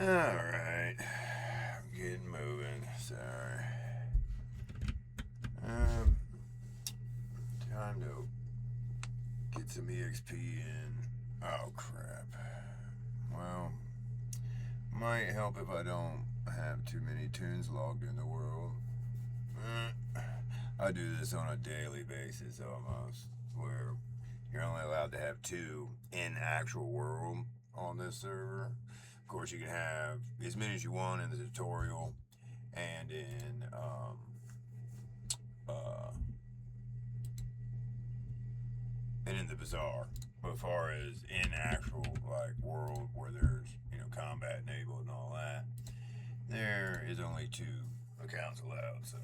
Alright. I'm getting moving. Sorry. Time to get some EXP in. Oh, crap. Well, might help if I don't have too many tunes logged in the world. I do this on a daily basis almost, where you're only allowed to have two in actual world on this server. Of course, you can have as many as you want in the tutorial and uh, in the bazaar. But as far as in actual like world where there's combat enabled and all that, there is only two accounts allowed. So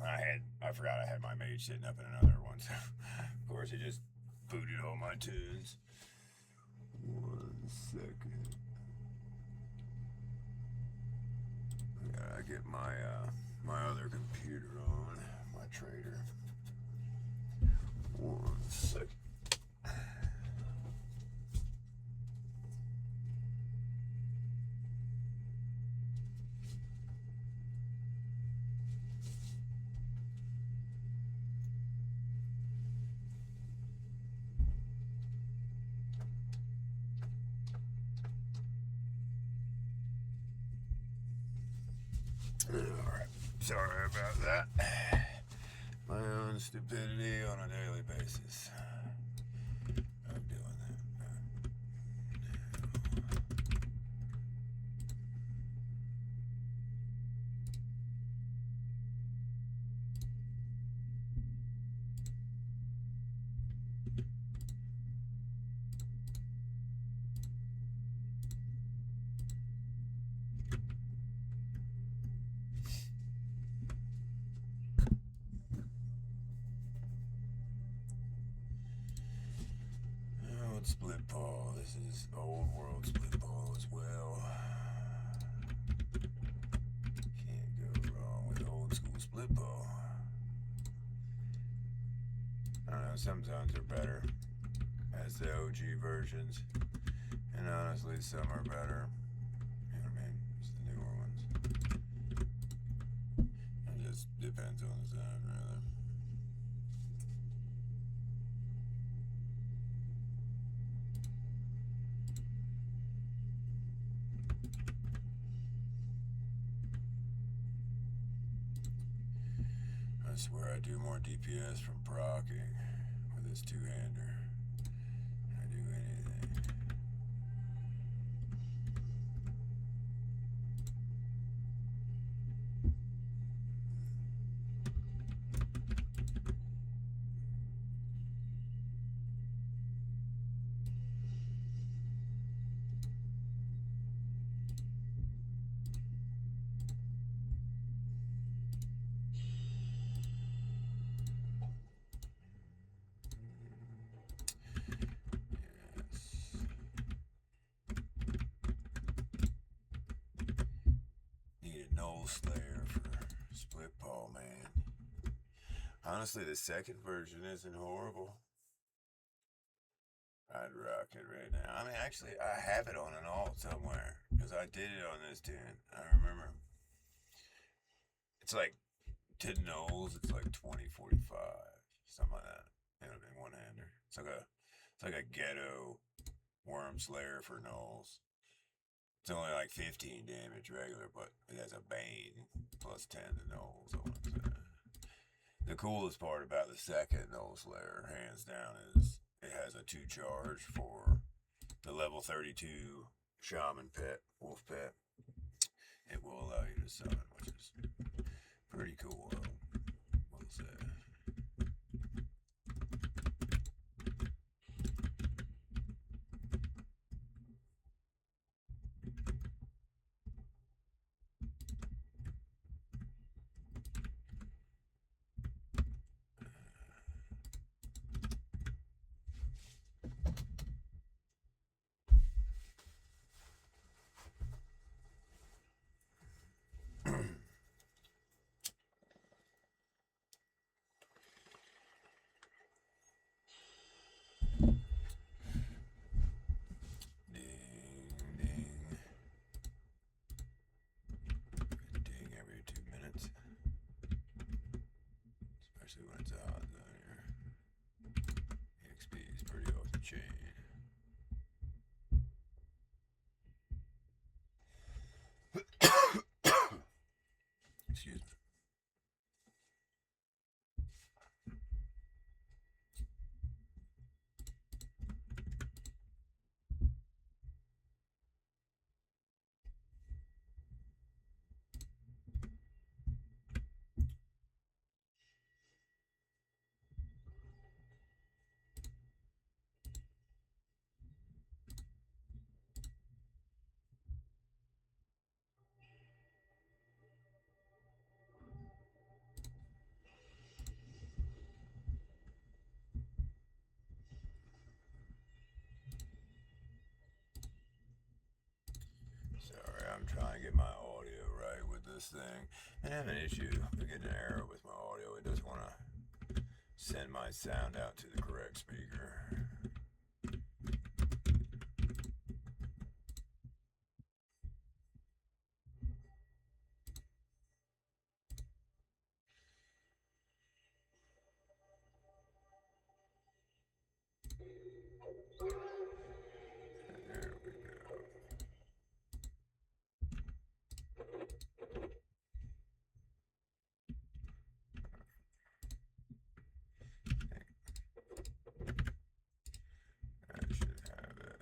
I forgot I had my mage sitting up in another one. So of course it just booted all my tunes. 1 second. I get my other computer on, my trader. 1 second. Alright, sorry about that. My own stupidity on a daily basis. I'm doing that. Oh, it's splitpaw. This is old world splitpaw as well. Can't go wrong with old school splitpaw. I don't know, some zones are better as the OG versions. And honestly, some are better. You know what I mean? It's the newer ones. It just depends on the zone, really. I swear I do more DPS from proccing with this two-hander than I do anything. Need a Null Slayer for Splitpaw, man. Honestly, the second version isn't horrible. I'd rock it right now. I mean, actually, I have it on an alt somewhere because I did it on this tune. I remember. It's like 10 Knolls. It's like 2045, something like that. You know what I mean? One-hander. It's like a ghetto Worm Slayer for Knolls. It's only like 15 damage regular, but it has a Bane plus 10 to Knolls. The coolest part about the second Null Slayer, hands down, is it has a 2 charge for the level 32 Shaman pet, Wolf pet. It will allow you to summon, which is pretty cool, though. We'll say. I'm trying to get my audio right with this thing. And I have an issue. I get an error with my audio. It doesn't want to send my sound out to the correct speaker. There we go. I should have it.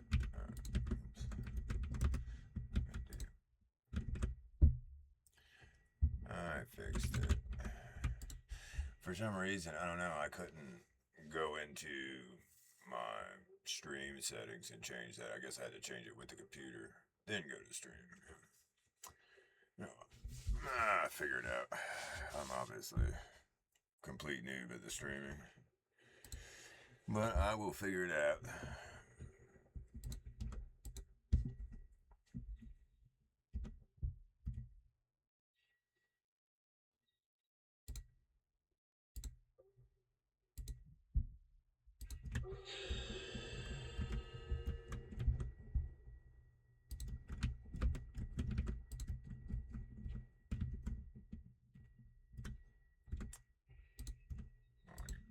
I fixed it. For some reason, I don't know, I couldn't go into my stream settings and change that. I guess I had to change it with the computer, then go to stream. No, I figured it out. I'm obviously complete noob at the streaming, but I will figure it out.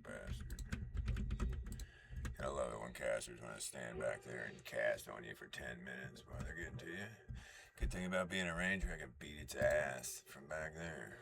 Bastard. I love it when casters want to stand back there and cast on you for 10 minutes while they're getting to you. Good thing about being a ranger, I can beat its ass from back there.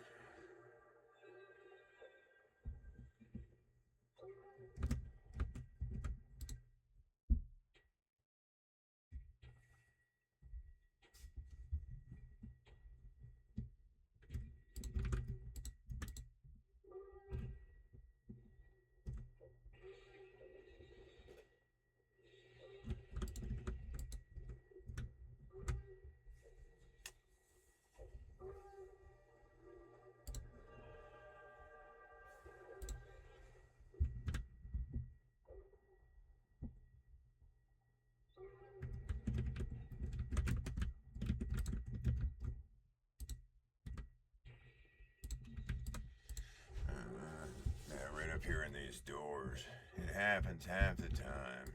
Yeah, right up here in these doors. It happens half the time.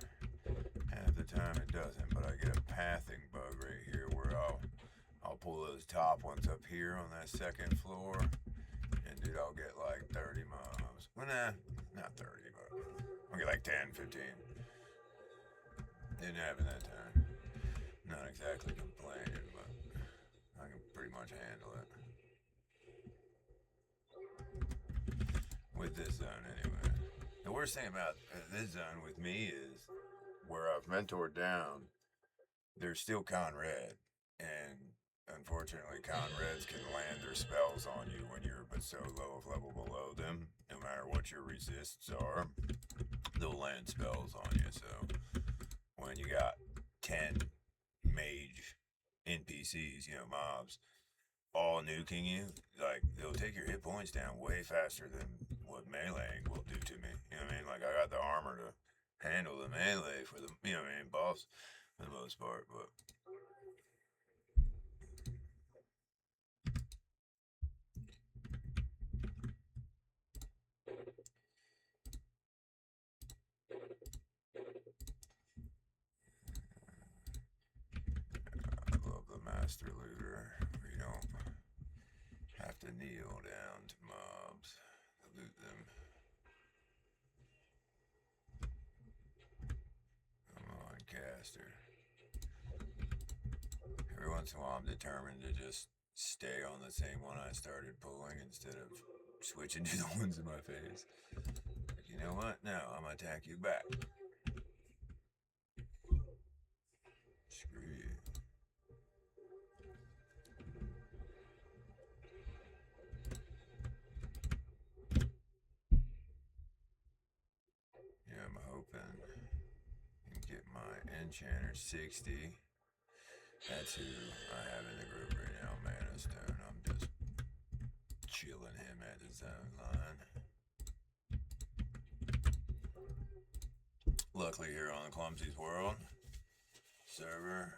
Half the time it doesn't, but I get a pathing bug right here where I'll pull those top ones up here on that second floor, and dude, I'll get like 30 mobs. Well, nah, not 30, but I'll get like 10, 15. Didn't happen that time. Not exactly complaining, but I can pretty much handle it. With this zone, anyway. The worst thing about this zone with me is where I've mentored down, there's still Con Red. And unfortunately, Con Reds can land their spells on you when you're but so low of level below them. No matter what your resists are, they'll land spells on you. So when you got 10 mage NPCs, mobs, all nuking you, like, they'll take your hit points down way faster than what meleeing will do to me. You know what I mean? Like, I got the armor to handle the melee for the, boss for the most part, but I love the Master Looter. You don't have to kneel down to mobs to loot them. Come on, caster. Every once in a while, I'm determined to just stay on the same one I started pulling instead of switching to the ones in my face. Like, you know what? No, I'm gonna attack you back. Screw you. Yeah, I'm hoping and get my Enchanter 60. That's who I have in the group right now, Mana Stone. I'm just chilling him at the zone line. Luckily, here on Clumsy's World server,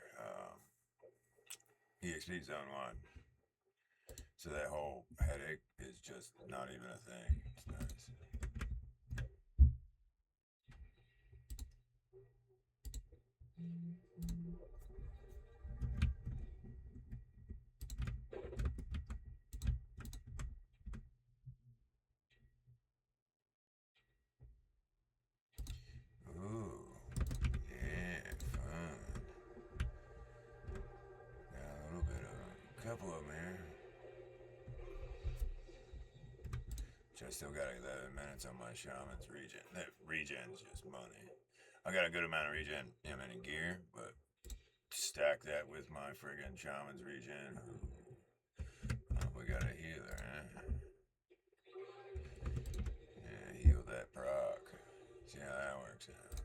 EXP Zone 1. So that whole headache is just not even a thing. It's nice. Ooh, yeah, fun. Got a little bit of a couple of them here. Which I still got 11 minutes on my shaman's regen. That regen's just money. I got a good amount of regen in gear, but stack that with my friggin' shaman's regen. Oh, we got a healer, huh? Yeah, heal that proc. See how that works out.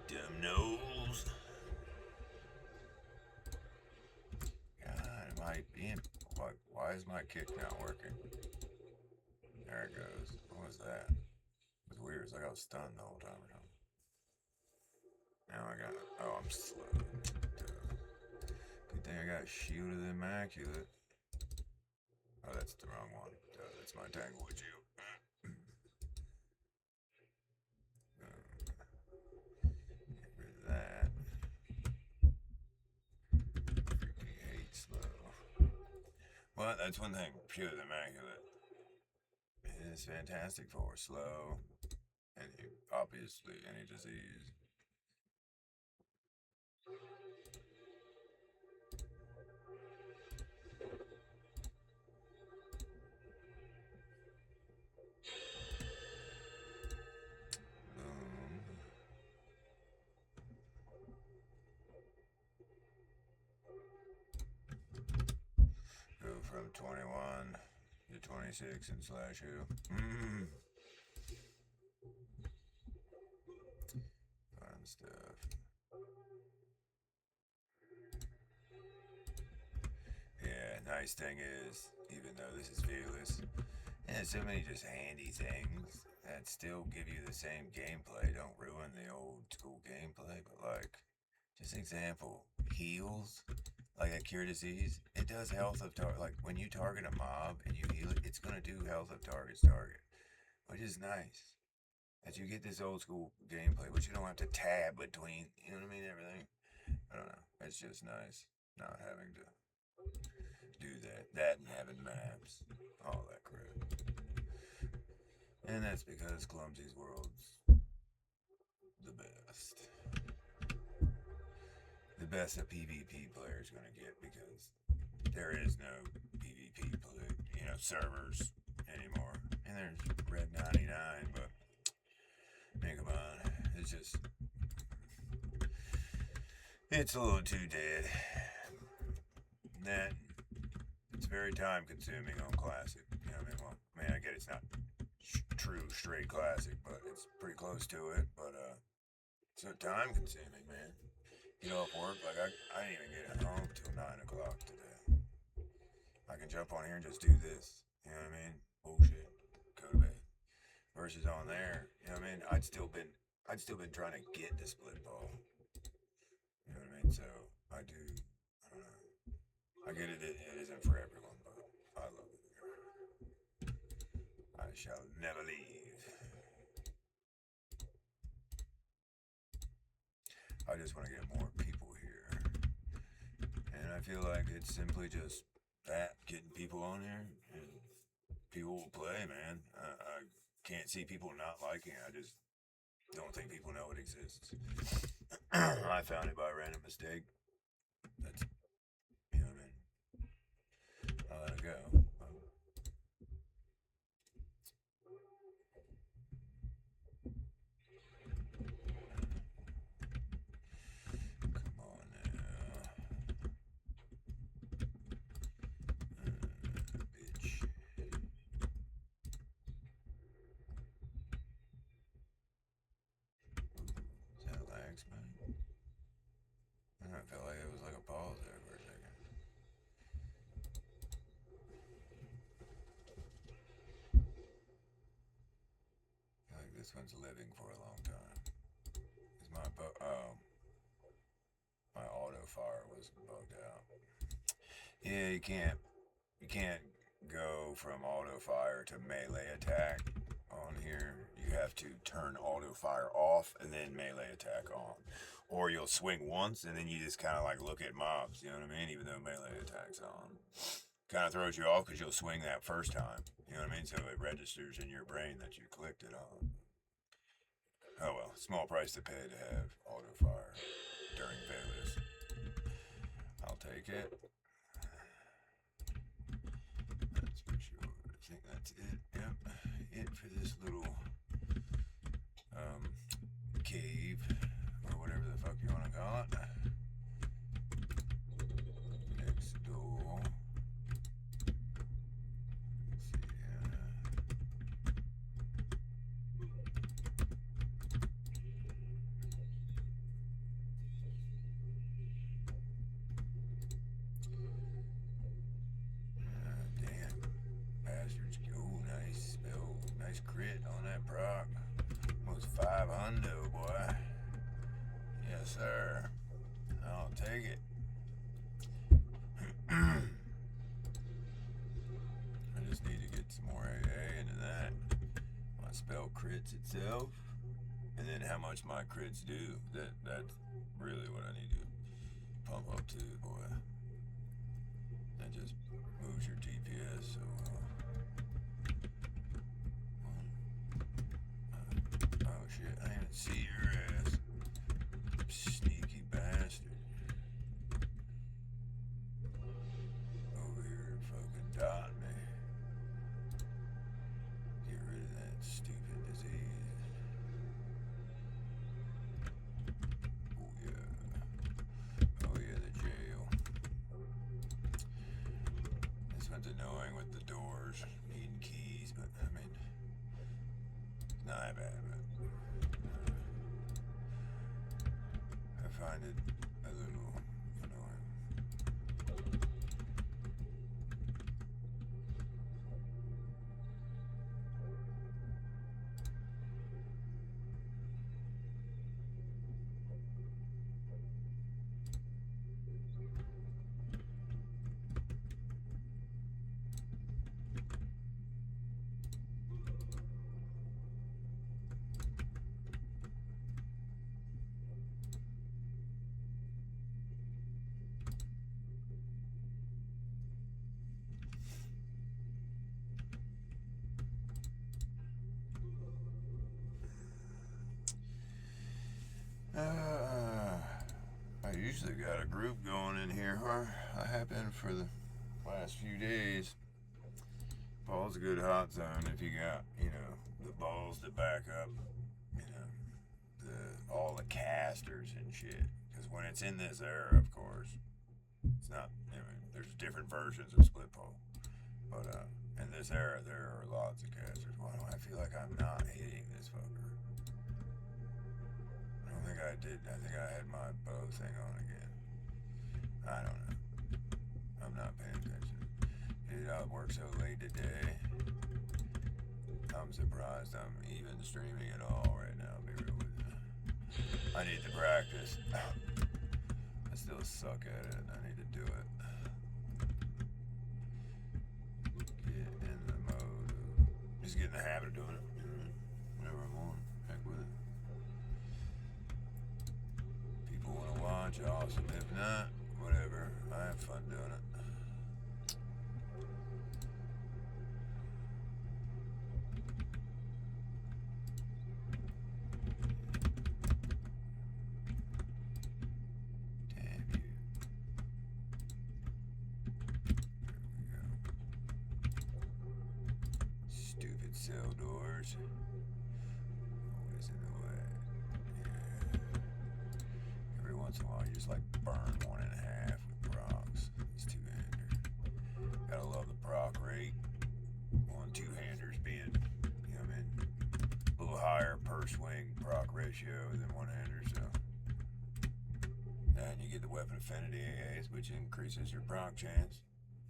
Dumb nose. God, am I being... Why is my kick not working? There it goes. What was that? It was weird. It's like I was stunned the whole time or something. Now I got it. Oh, I'm slow. Good thing I got Shielded Immaculate. Oh, that's the wrong one. That's my Tanglewood Shield. Get rid of that. Freaking hate slow. Well, that's one thing. Shielded Immaculate is fantastic for slow. And obviously any disease. Go from 21 to 26 in slash who. Fun stuff. Yeah, nice thing is, even though this is fearless, there's so many just handy things that still give you the same gameplay. Don't ruin the old school gameplay, but like, just example, heals, like a cure disease, it does health of target. Like when you target a mob and you heal it, it's gonna do health of target's target, which is nice. As you get this old school gameplay, which you don't have to tab between, you know what I mean, everything. I don't know. It's just nice not having to do that. That and having maps, all that crap. And that's because Clumsy's world's the best. The best a PvP player is gonna get because there is no PvP servers anymore. And there's Red 99, but man, come on, it's a little too dead. That it's very time consuming on classic. You know what I mean? Well, man, I get it's not true straight classic, but it's pretty close to it. But it's so time consuming, man. Get off work, like I didn't even get home till 9 o'clock today. I can jump on here and just do this. You know what I mean? Bullshit. Go to bed. Versus on there, you know what I mean? I'd still been trying to get to splitpaw. You know what I mean? So I do. I don't know. I get it. It isn't for everyone, but I love it. I shall never leave. I just want to get more people here, and I feel like it's simply just that getting people on here, and people will play, man. I can't see people not liking it. I just don't think people know it exists. I found it by random mistake. That's, you know what I mean? I'll let it go. Come on now. Bitch. Is that lags, man? I felt like it was like a pause there for a second. I feel like this one's living for a long time. Is my auto fire was bugged Yeah, you can't go from auto fire to melee attack on here. You have to turn auto fire off and then melee attack on. Or you'll swing once and then you just kind of like look at mobs, you know what I mean? Even though melee attack's on. Kind of throws you off because you'll swing that first time, you know what I mean? So it registers in your brain that you clicked it on. Oh well, small price to pay to have auto fire during Vegas. I'll take it. That's for sure. I think that's it. Yep. It for this little cave or whatever the fuck you want to call it. Next door. Nice crit on that proc. Almost 500, boy. Yes, sir. I'll take it. I just need to get some more AA into that. My spell crits itself, and then how much my crits do. That's really what I need to pump up to, boy. That just moves your DPS so well. Oh shit, I didn't see your ass. Sneaky bastard. Over here fucking dot me. Get rid of that stupid disease. Oh yeah. Oh yeah, the jail. This one's annoying with the doors, needing keys, but I mean, it's not that bad, but I find it a little annoying. I usually got a group going in here, huh? I have been for the last few days. Ball's a good hot zone if you got, you know, the balls to back up, you know, all the casters and shit. Because when it's in this era, of course, it's not, I mean, there's different versions of splitpaw. But in this era, there are lots of casters. Why do I feel like I'm not hitting this fucker? I don't think I did. I think I had my bow thing on again. I don't know. I'm not paying attention. Dude, I work so late today. I'm surprised I'm even streaming at all right now. I'll be real with you. I need to practice. I still suck at it. I need to do it. Get in the mode of just get in the habit of doing it. You know, whenever I'm on, heck with it. People want to watch, awesome. If not, whatever. I have fun doing it. Cell doors. Always in the way. Yeah. Every once in a while, you just like burn 1.5 with procs. It's two-hander. Gotta love the proc rate on two-handers being, you know what I mean, a little higher per swing proc ratio than one-hander, so. And you get the weapon affinity AAs, which increases your proc chance.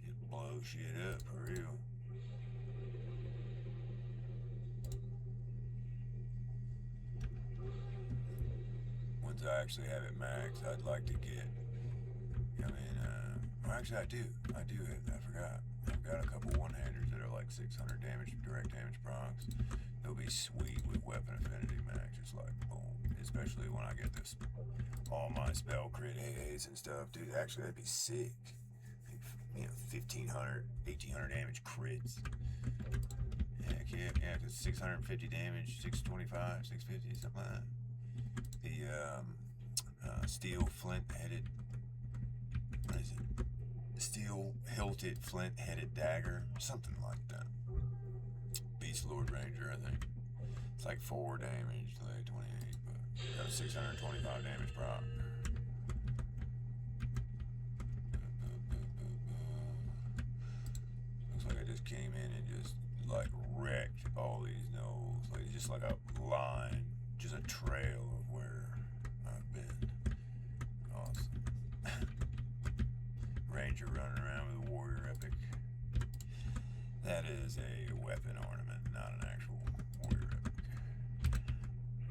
You blow shit up for real. Once I actually have it maxed, I'd like to get, I mean, actually, I do have that. I forgot. I've got a couple one-handers that are like 600 damage, direct damage procs. They'll be sweet with weapon affinity, man. Just like boom. Especially when I get this, all my spell crit AAs and stuff, dude. Actually, that'd be sick. You know, 1,500, 1,800 damage crits. Heck yeah, cause 650 damage, 625, 650, something like that. The steel flint-headed, what is it? Steel hilted flint-headed dagger, something like that. Beast Lord Ranger, I think. It's like 4 damage, like 28, but got a 625 damage prop. Looks like I just came in and just like wrecked all these nodes. Like just like a line, just a trail of where I've been. Awesome. Ranger running around with a warrior epic. That is a weapon ornament, not an actual warrior epic.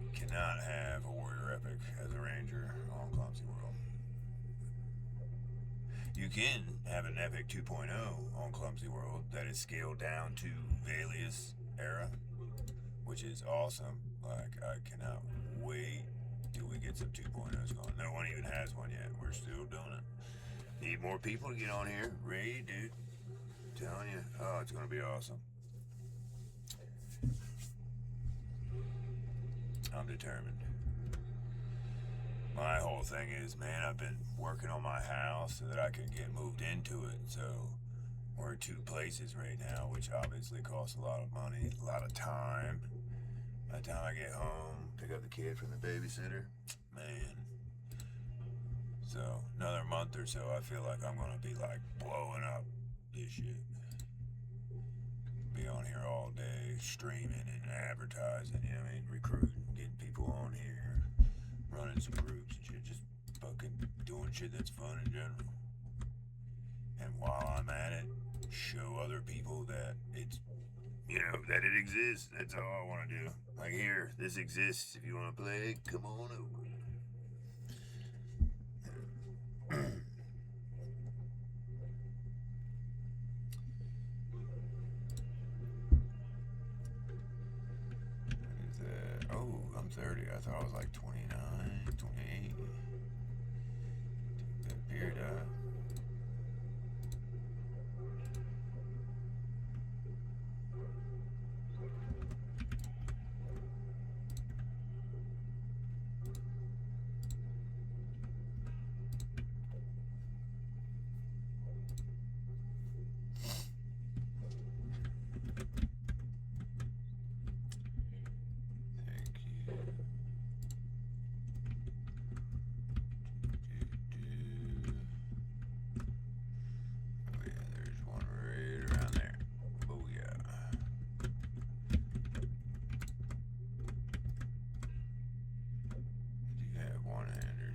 You cannot have a warrior epic as a ranger on Clumsy World. You can have an epic 2.0 on Clumsy World that is scaled down to Valius era, which is awesome. Like, I cannot wait till we get some 2.0s going. No one even has one yet. We're still doing it. Need more people to get on here. Ray, dude. I'm telling you. Oh, it's going to be awesome. I'm determined. My whole thing is, man, I've been working on my house so that I can get moved into it. So we're 2 places right now, which obviously costs a lot of money, a lot of time. By the time I get home, pick up the kid from the babysitter, man. So another month or so, I feel like I'm gonna be like blowing up this shit. Be on here all day, streaming and advertising, you know what I mean? Recruiting, getting people on here, running some groups and shit, just fucking doing shit that's fun in general. And while I'm at it, show other people that it's, you know, that it exists. That's all I want to do. Like, here, this exists. If you want to play, come on over. What is that? Oh, I'm 30. I thought I was like 29, 28. That beard up.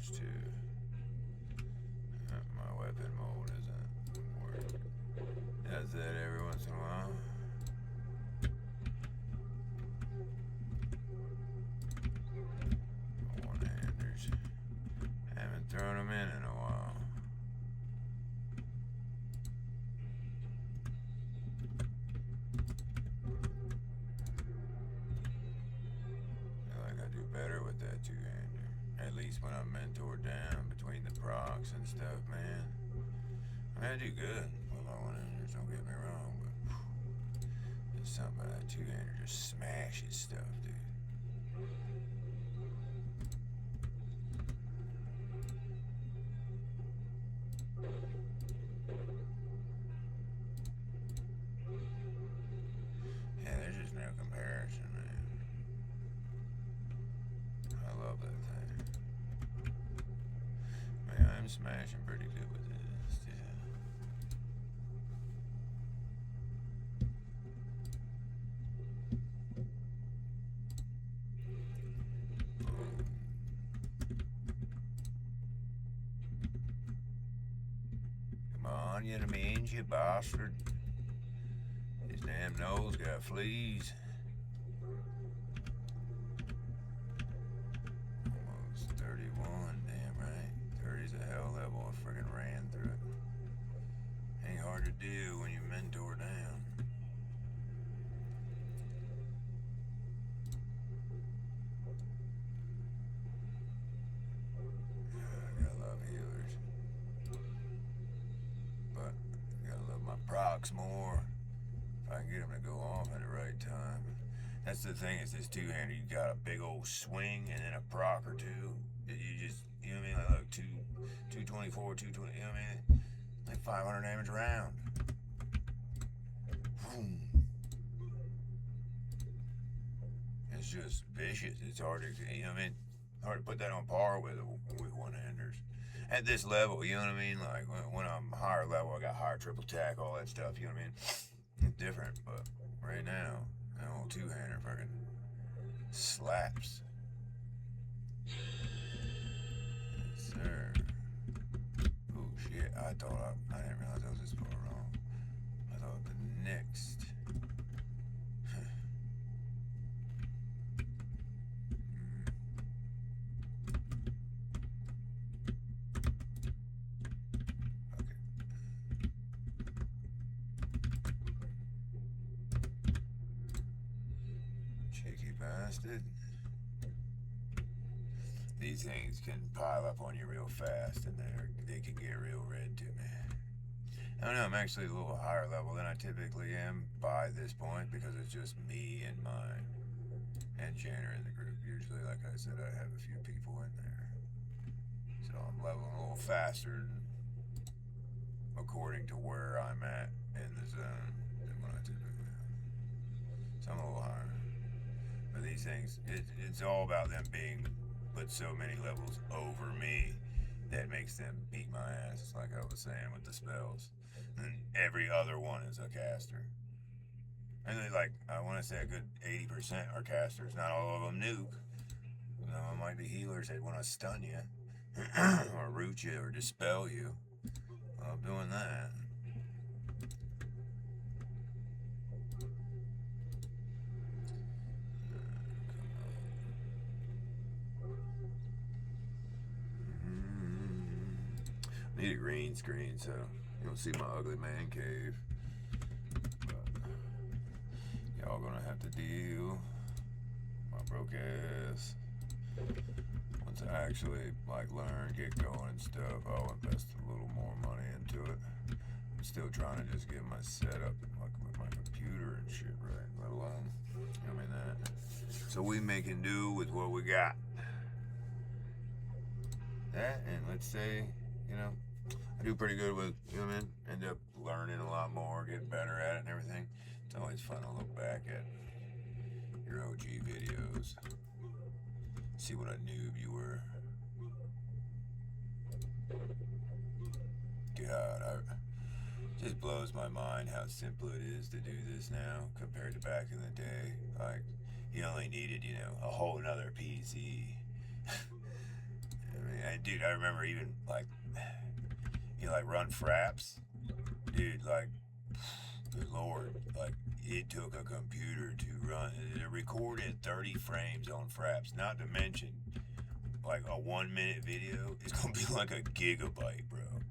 Too. My weapon mold isn't working. Does that every once in a while. One-handers. Haven't thrown them in a while. Feel like I do better with that two-hander. At least when I'm mentored down between the procs and stuff, man. I mean, I do good with my one-handers, don't get me wrong, but there's something about that two-hander just smashes stuff, dude. Yeah, there's just no comparison, man. I love that thing. Man, I'm smashing pretty good with this, yeah. Come on, you know what I mean, you bastard. His damn nose got fleas. Almost 31, damn right. 30's a hell level, I friggin' ran through it. Ain't hard to do when you mentor down. I gotta love healers. But I gotta love my procs more. If I can get them to go off at the right time. That's the thing, is this two-hander, you got a big old swing and then a proc or two. You just, you know what I mean? Like, look, 224, 220, you know what I mean? Like 500 damage around. Boom. It's just vicious. It's hard to, you know what I mean? Hard to put that on par with one-handers. At this level, you know what I mean? Like, when I'm higher level, I got higher triple tack, all that stuff, you know what I mean? It's different, but right now, that old two-hander fucking slaps. Yes, sir. Oh shit, I didn't realize I was this far wrong. I thought the next. Okay. Cheeky bastard. These things can pile up on you real fast, and they can get real red to me. I don't know, I'm actually a little higher level than I typically am by this point, because it's just me and my enchanter in the group. Usually, like I said, I have a few people in there. So I'm leveling a little faster according to where I'm at in the zone than what I typically am. So I'm a little higher. But these things, it's all about them being but so many levels over me that makes them beat my ass. It's like I was saying with the spells. And every other one is a caster. And they, like, I want to say a good 80% are casters. Not all of them nuke. It might be healers that want to stun you, or root you, or dispel you. I'm doing that. Need a green screen so you don't see my ugly man cave. But y'all gonna have to deal my broke ass. Once I actually like learn, get going and stuff, I'll invest a little more money into it. I'm still trying to just get my setup like with my computer and shit right, let alone, I mean, that. So we making do with what we got. That, and let's say, you know, I do pretty good with, you know what I mean? End up learning a lot more, getting better at it and everything. It's always fun to look back at your OG videos. See what a noob you were. God, it just blows my mind how simple it is to do this now compared to back in the day. Like, you only needed, you know, a whole nother PC. I mean, dude, I remember even, like, you know, like run fraps. Dude, like, good lord, like, it took a computer to run. It recorded 30 frames on fraps, not to mention, like, a 1 minute video is gonna be like a gigabyte, bro.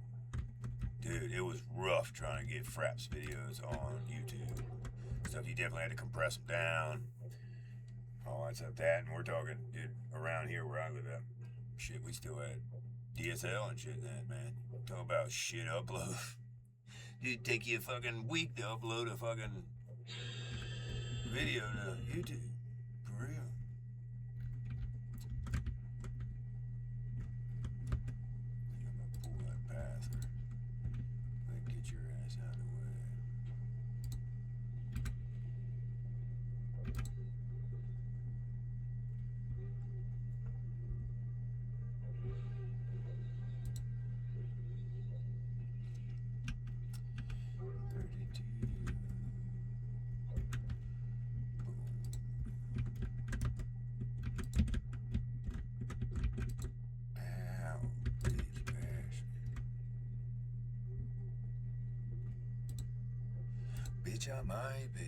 Dude, it was rough trying to get fraps videos on YouTube. Stuff you definitely had to compress them down. All that stuff, and we're talking, dude, around here where I live at, shit, we still had DSL and shit then, man. Talk about shit upload. Dude, take you a fucking week to upload a fucking video to YouTube. For real. I'm gonna pull that path or then get your ass out of the way. Bitch, I might be.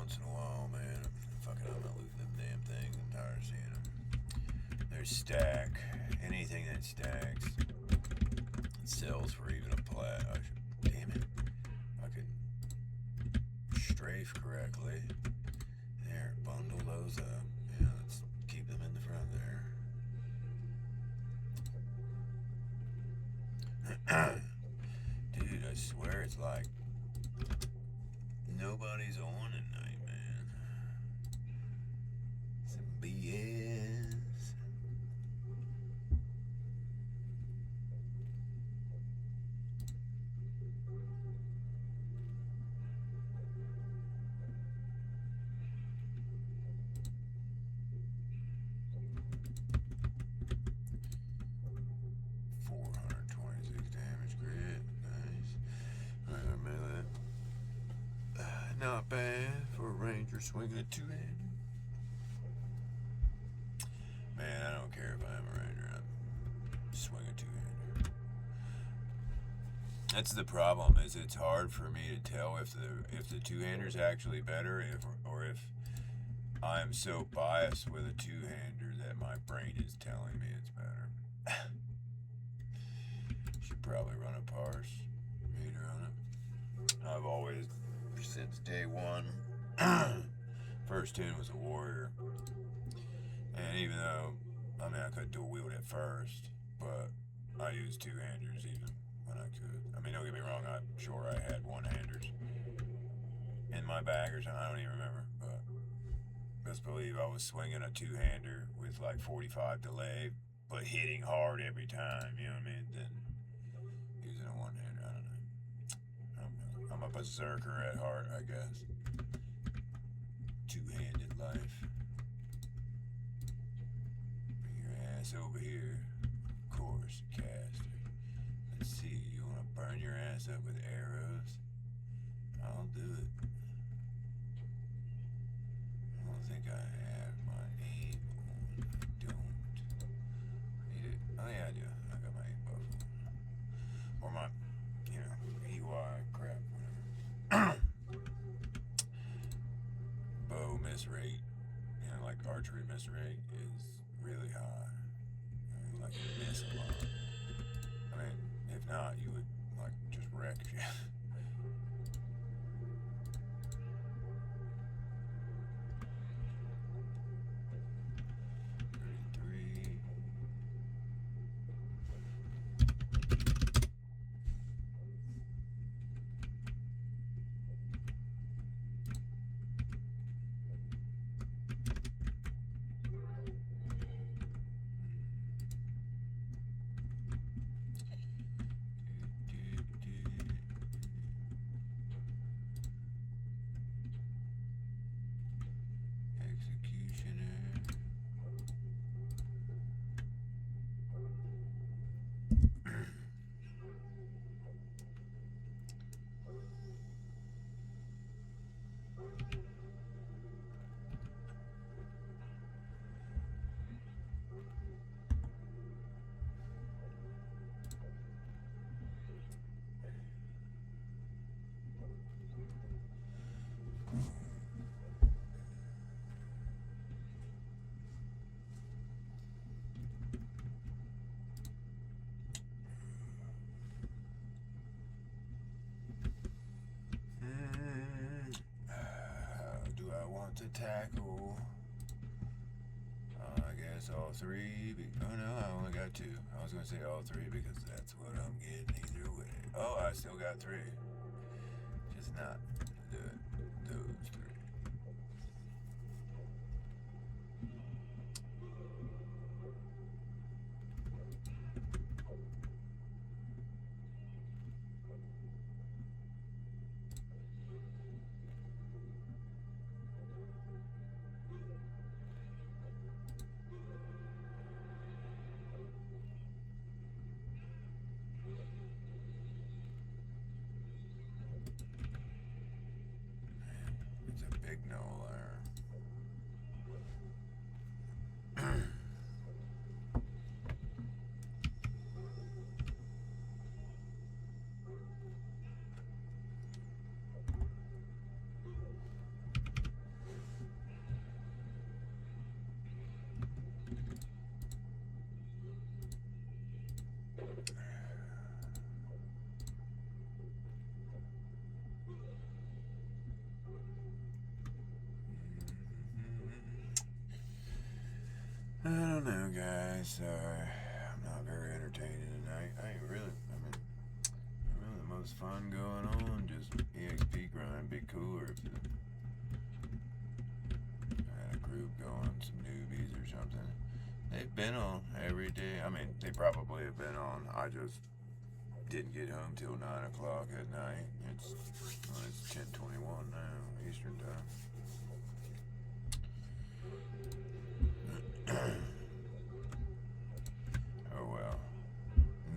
once in a while, man. Fucking, I'm not losing them damn things. I'm tired of seeing them. There's stack. Anything that stacks. It sells for even a plat. Damn it. I could strafe correctly. There, bundle those up. Yeah, let's keep them in the front there. Dude, I swear it's like nobody's on tonight, man. Some BS. Not bad for a ranger swinging a two-handed. Man, I don't care if I am a ranger. I'm swinging a two-hander. That's the problem. Is it's hard for me to tell if the two-hander's actually better, or if I'm so biased with a two-hander that my brain is telling me it's better. Should probably run a parse meter on it. I've always, since day one, first tune was a warrior, and even though I could dual wield at first, but I used two-handers even when I could. I mean, don't get me wrong, I'm sure I had one-handers in my bag or something, I don't even remember, but best believe I was swinging a two-hander with like 45 delay, but hitting hard every time, you know what I mean? Then using a one-hander, I don't know. I'm a berserker at heart, I guess. Two-handed life. Bring your ass over here. Of course, caster. Let's see, you want to burn your ass up with arrows? I'll do it. I don't think I have my aim on. I don't. Need it. Oh yeah, I do. I got my aim buff on. Or my, EY crap, whatever. Bow miss rate, like archery miss rate is really high. Like you miss a lot. I mean, if not, you would like just wreck shit. To tackle, I guess all three. Oh no, I only got two. I was gonna say all three because that's what I'm getting either way. Oh, I still got three. Just not those three. Big no there. guys. I'm not very entertaining tonight. I ain't really the most fun going on. Just EXP grind. Be cooler if I had a group going, some newbies or something. They've been on every day. I mean, they probably have been on. I just didn't get home till 9 o'clock at night. It's 10:21 now, Eastern time. Oh well.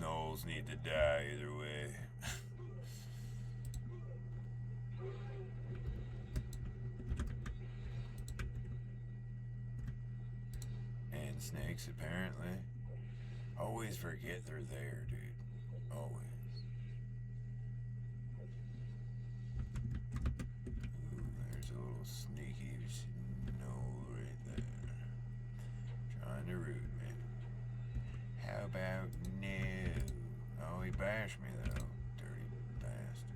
Knowles need to die either way. And snakes, apparently. Always forget they're there, dude. Always. Ooh, there's a little sneaky knoll right there. Trying to root me. How about no? Oh, he bashed me though. Dirty bastard.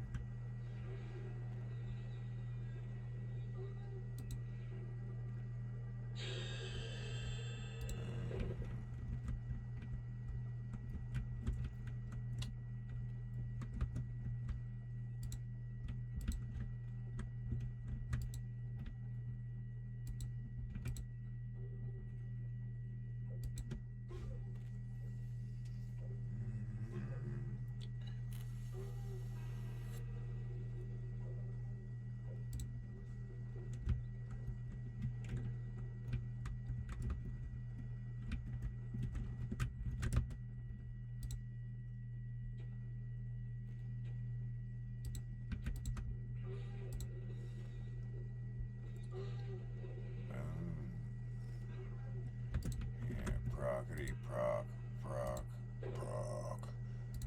Proc.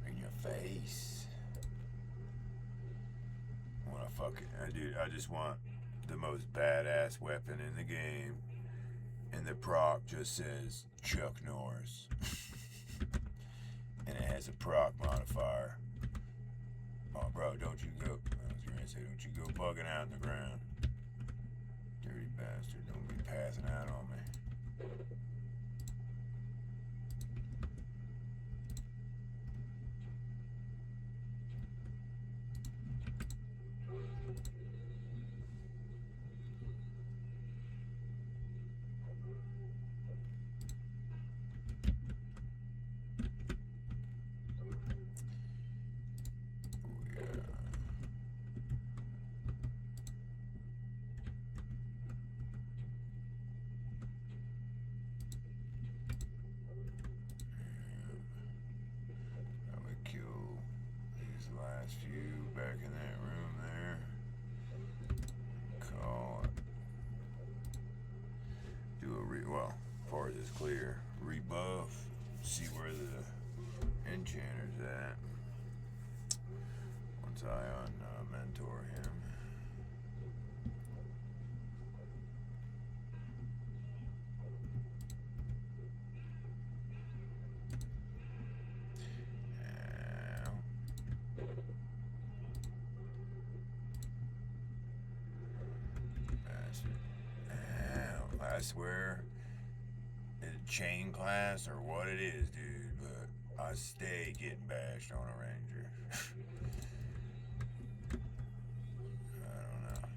In your face. Dude, I just want the most badass weapon in the game. And the proc just says Chuck Norris. And it has a proc modifier. Oh, bro, don't you go. I was going to say, don't you go bugging out in the ground. Dirty bastard, don't be passing out on me. Few back in that room there. Call it. Do a well, as far as it's clear, rebuff. See where the enchanter's at. Once I mentor him. I swear, it's a chain class or what it is, dude, but I stay getting bashed on a ranger. I don't know.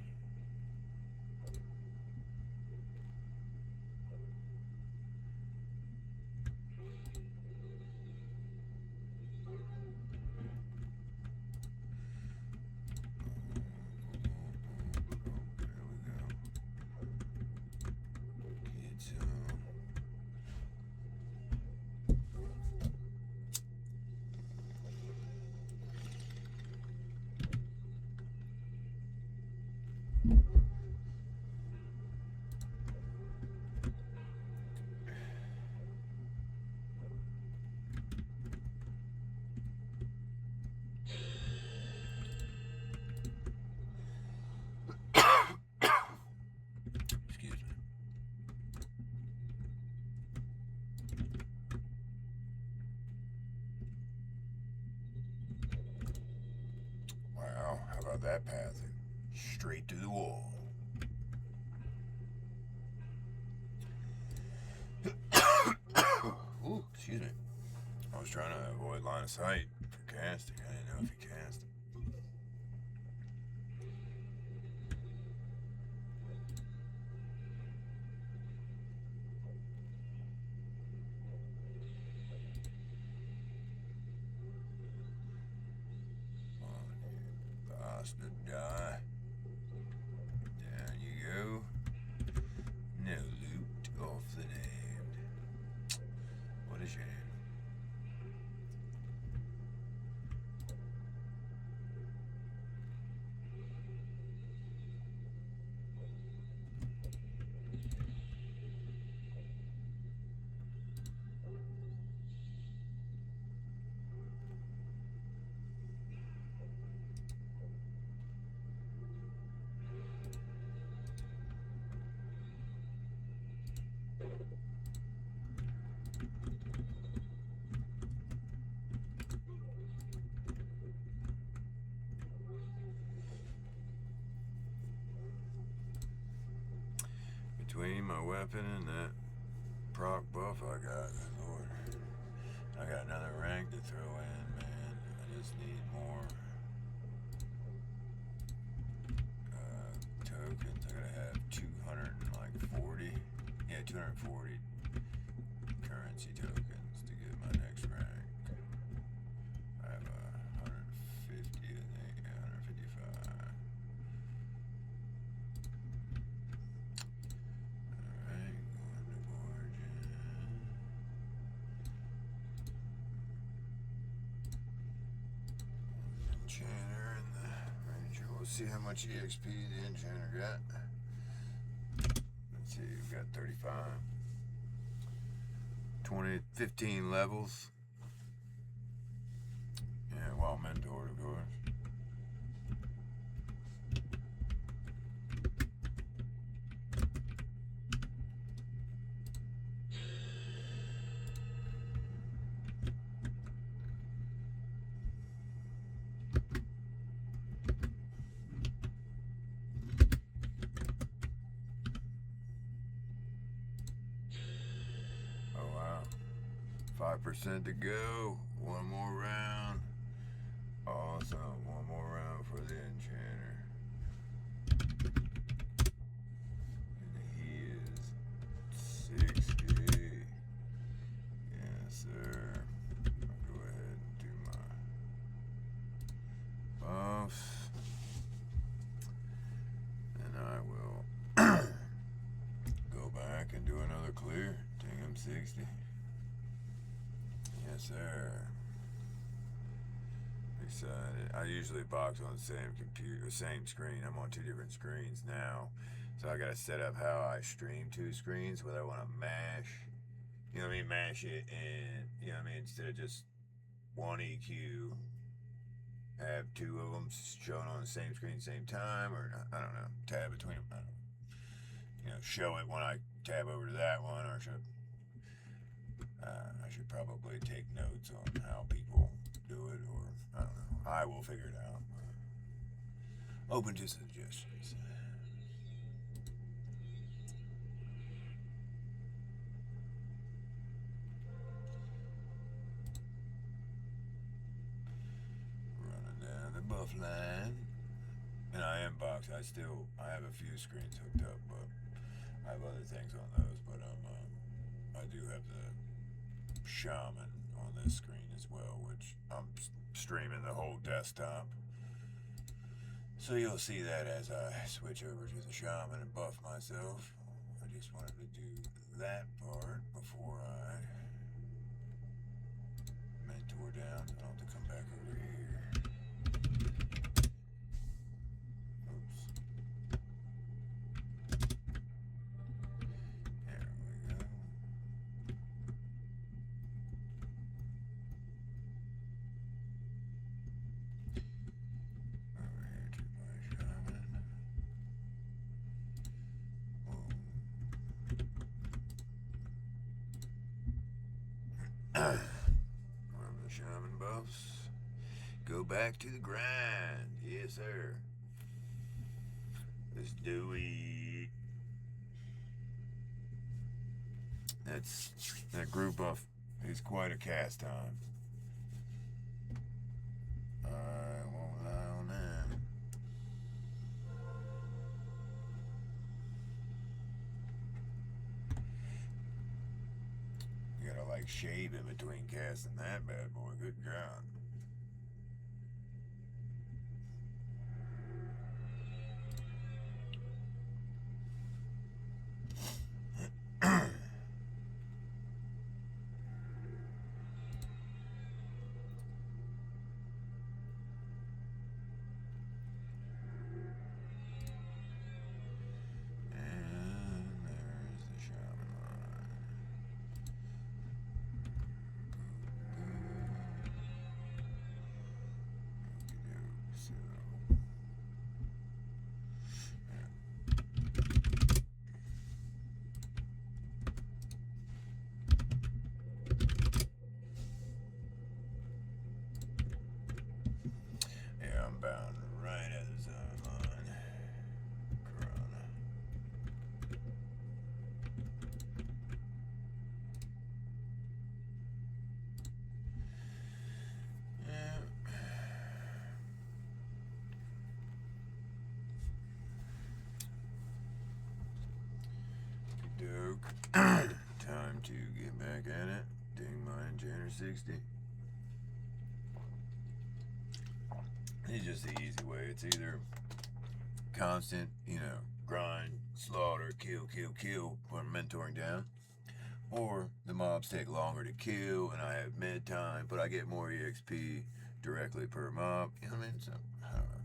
That path straight to the wall. was trying to avoid line of sight for casting. I didn't know if he cast. Bastard die. Down you go. No loot off the land. What a shame. Between my weapon and that proc buff I got, good lord. I got another rank to throw in, man. I just need more tokens. I gotta have 240. Yeah, 240 currency tokens to get my next rank. I have 150, I think. Yeah, 155. Alright, going to Origin. Enchanter and the Ranger. We'll see how much EXP the Enchanter got. Let's see, we've got 35. 15 levels. Yeah, well mentored, of course. Oh wow. 5% to go. One more round. Awesome. One more round for the Enchanter. And he is 60. Yes, sir. I'll go ahead and do my buffs. And I will go back and do another clear. Take him 60. Yes, sir. Excited. I usually box on the same computer, same screen. I'm on two different screens now. So I gotta set up how I stream two screens, whether I wanna mash, you know what I mean, mash it and, you know what I mean, instead of just one EQ, have two of them shown on the same screen same time, or I don't know, tab between them. I don't know. You know, show it when I tab over to that one, or should I should probably take notes on how people do it, or I don't know. I will figure it out. Open to suggestions. Running down the buff line. And I am boxed. I have a few screens hooked up, but I have other things on those. But I do have the Shaman on this screen as well, which I'm streaming the whole desktop. So you'll see that as I switch over to the Shaman and buff myself. I just wanted to do that part before I mentor down. I don't have to come back over here. Oops. There we go. Over here to my Shaman. From the Shaman buffs. Go back to the grind. Yes, sir. Let's do it. That's that group buff It's quite a cast time. I won't lie on that. You gotta like shave in between casting that bad boy. Good God. Yeah, I'm bound right at the zone line. Corona. Yeah. Doke. Time to get back at it. Ding mine, Janner 60. It's just the easy way. It's either constant, grind, slaughter, kill, when I'm mentoring down, or the mobs take longer to kill and I have mid time, but I get more EXP directly per mob. You know what I mean? So, I don't know.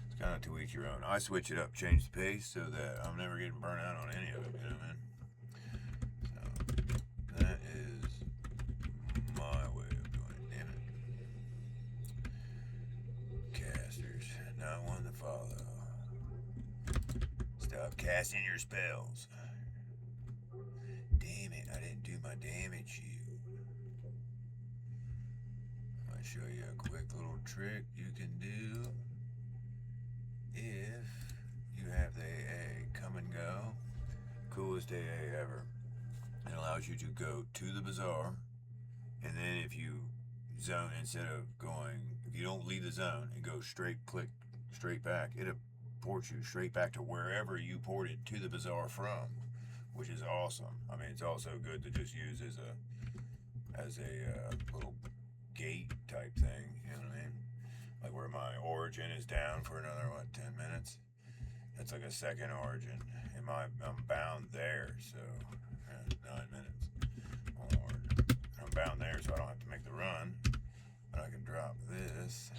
It's kind of to each your own. I switch it up, change the pace so that I'm never getting burnt out on any of it. You know what I mean? So, that is my way of doing it. Damn it. Casters, not one to follow. Stop casting your spells. Damn it, I didn't do my damage shield. I'm going to show you a quick little trick you can do if you have the AA come and go. Coolest AA ever. It allows you to go to the bazaar, and then if you zone, instead of going, if you don't leave the zone and go straight back, it'll port you straight back to wherever you ported to the bazaar from, which is awesome. I mean, it's also good to just use as a little gate type thing. You know what I mean? Like where my origin is down for another 10 minutes. That's like a second origin, and I'm bound there, so 9 minutes. I'm bound there, so I don't have to make the run. But I can drop this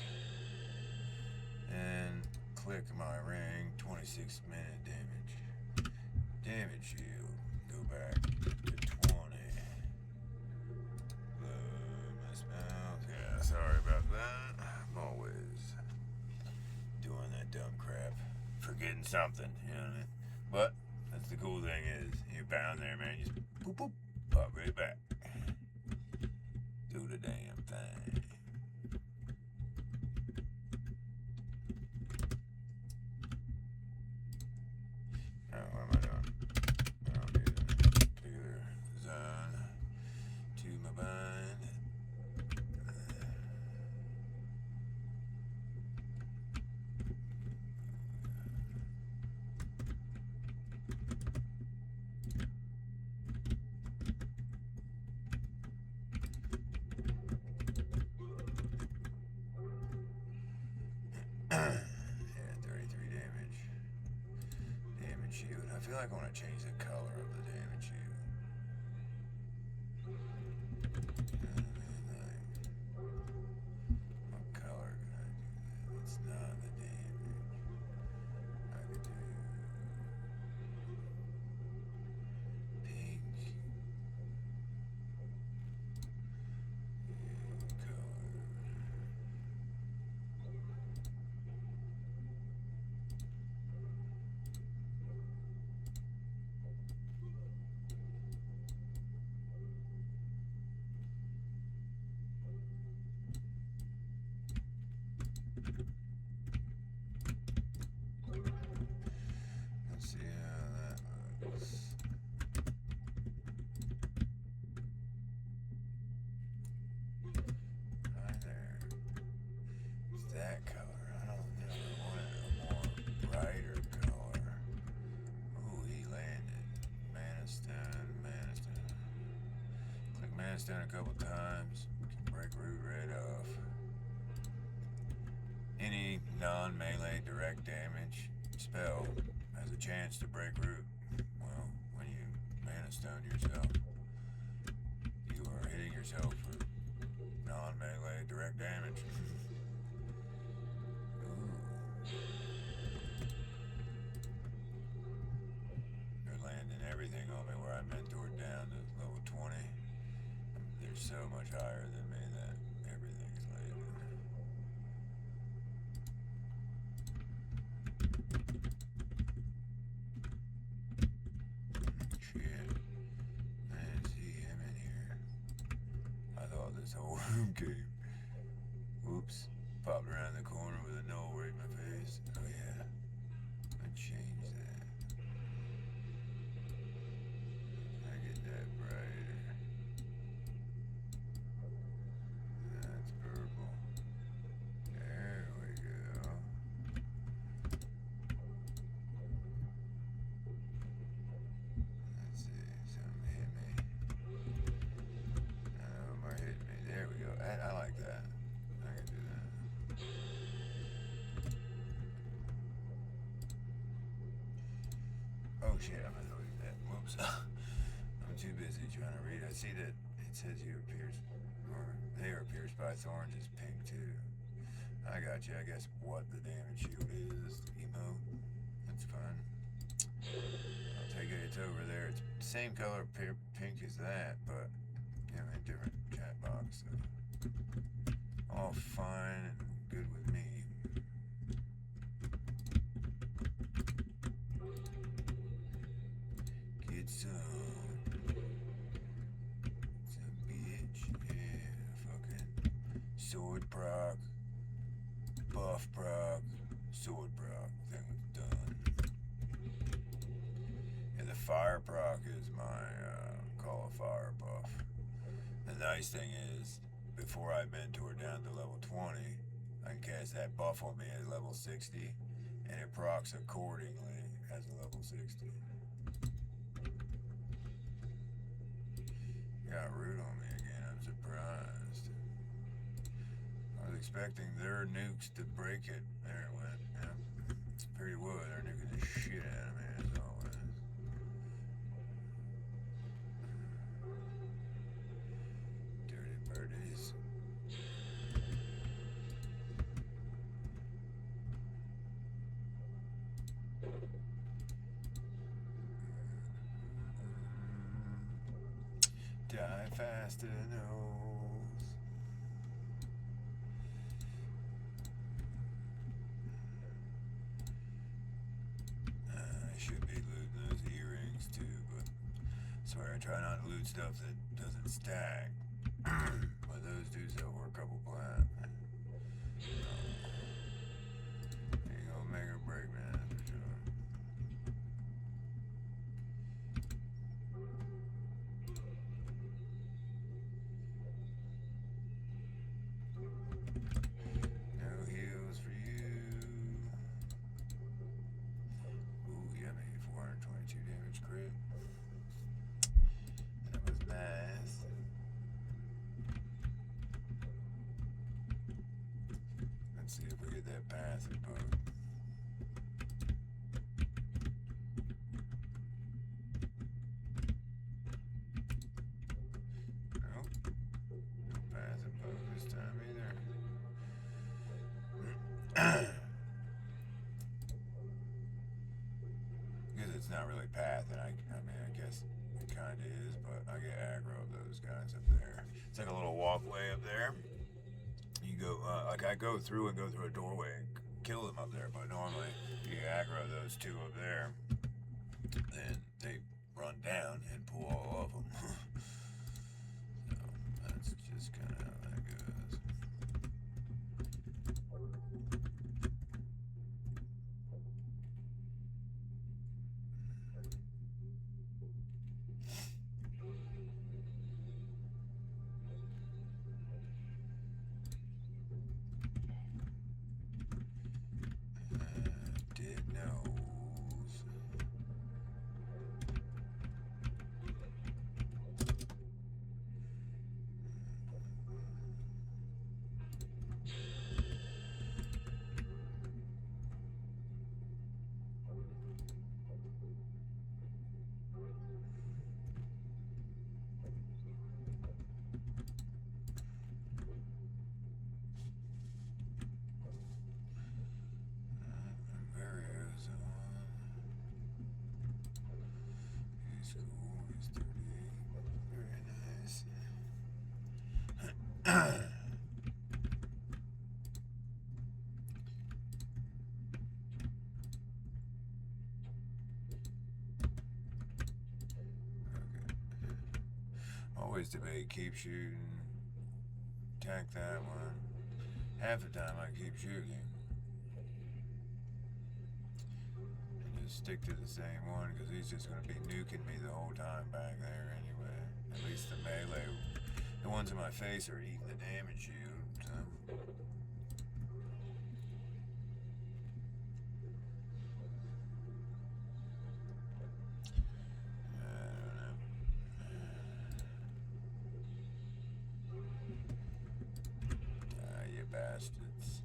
and click my ring. 26-minute damage. Damage shield. Go back to 20. My spells. Yeah, sorry about that. I'm always doing that dumb crap. Forgetting something, you know what I mean? But that's the cool thing is you're bound there, man. You just boop boop, pop right back. Do the damn thing. Oh, what am I doing? I don't need a particular zone to my bind. Yeah, 33 damage. Damage shield. I feel like I want to change the color of the damage shield. What color can I do that? It's not the damage. I could do pink. Color. mana stone a couple times. Can break root right off. Any non-melee direct damage spell has a chance to break root. Well, when you mana stone yourself, you are hitting yourself for non-melee direct damage. They're landing everything on me where I mentored down to level 20. They're so much higher than me that everything's landing. Shit. I didn't see him in here. I thought this whole room came. Whoops. Popped around the corner with a null right in my face. Oh yeah. I changed that. I get that brighter. That's purple. There we go. Let's see. Something hit me. More hit me. There we go. I like that. I can do that. Oh shit, I'm gonna lose that. Whoops. I'm too busy trying to read. I see that it says you are pierced, or they are pierced by thorns is pink too. I got you. I guess what the damage shield is. Emo. That's fine. I'll take it. It's over there. It's the same color pink as that, but you know, in a different chat box. So all fine and good with me. Get some bitch. Yeah, fucking sword proc, buff proc, sword proc. Thing was done. And the fire proc is my call of fire buff. The nice thing is, before I mentor down to level 20, I can cast that buff on me at level 60, and it procs accordingly as a level 60. Got root on me again, I'm surprised. I was expecting their nukes to break it. There it went. Yeah. Pretty wood, they're nuking the shit out of me as always. Dirty birdies. Die faster, nose. I should be looting those earrings too, but I swear I try not to loot stuff that doesn't stack. But those do sell for a couple plat. Ain't gonna make or break, man, that's for sure. No heals for you. Ooh, yummy. 422 damage crit. That was nice. Let's see if we get that passive bug. Nope. No passive bug this time either. Because it's not really path, and I mean, I guess it kind of is, but I get aggro of those guys up there. It's like a little walkway up there. You go, like I go through a doorway and kill them up there, but normally you aggro those two up there, and they run down and pull all of them. So that's just kind of how that goes. Dead nose. Always debate, keep shooting, attack that one. Half the time I keep shooting. And just stick to the same one because he's just going to be nuking me the whole time back there anyway. At least the melee, the ones in my face are eating the damage shield. So. You bastards.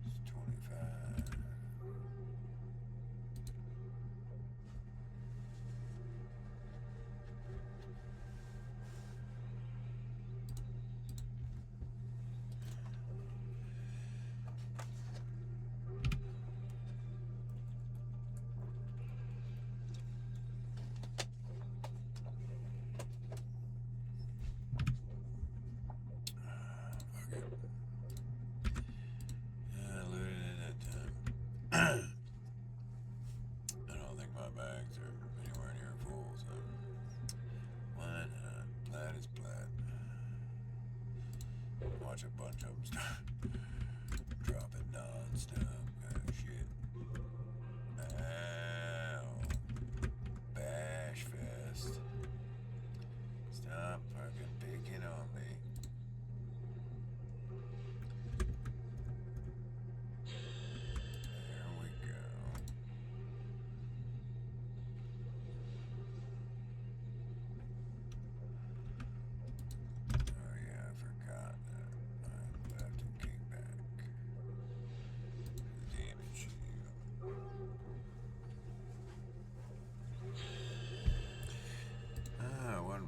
It's 25. I don't think my bags are anywhere near full, so why not? Plaid is plaid. Watch a bunch of them start dropping non-stop. Shit. Ow. Bash fest. Stop fucking picking on me.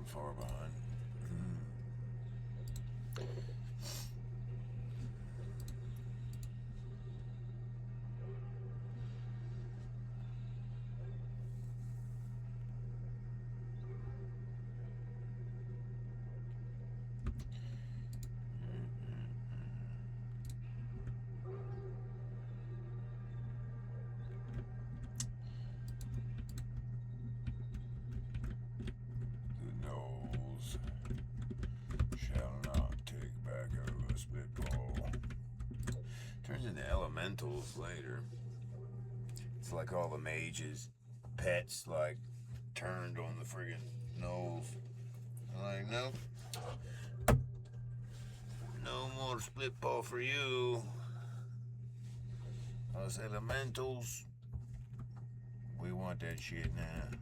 Far behind. Turns into elementals later. It's like all the mages' pets like turned on the friggin' gnolls. Like, nope. No more splitpaw for you. Us elementals. We want that shit now.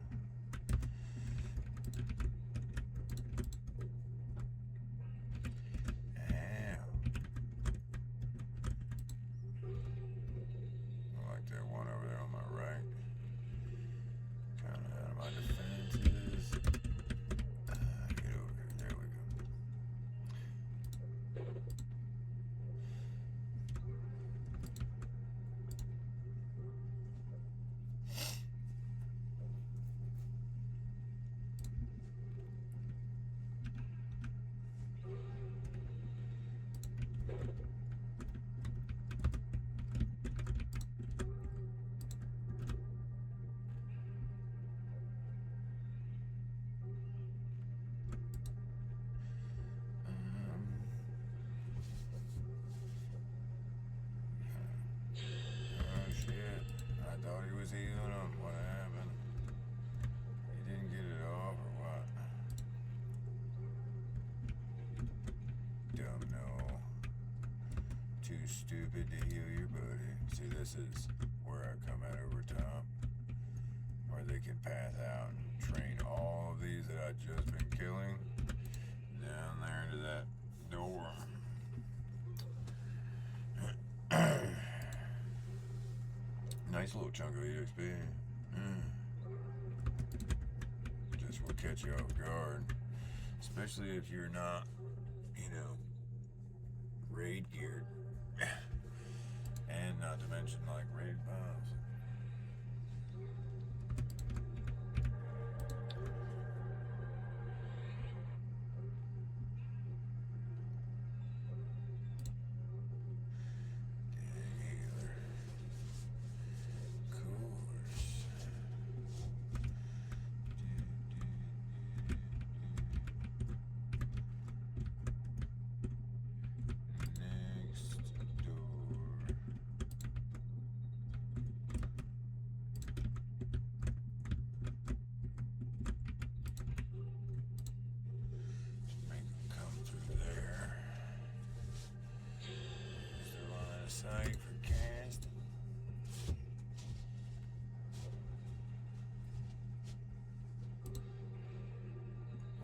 Stupid to heal your buddy. See, this is where I come out over top, where they can pass out and train all of these that I've just been killing down there into that door. Nice little chunk of EXP. Just will catch you off guard, especially if you're not, raid geared. And not to mention, like, raid bombs. Site for casting.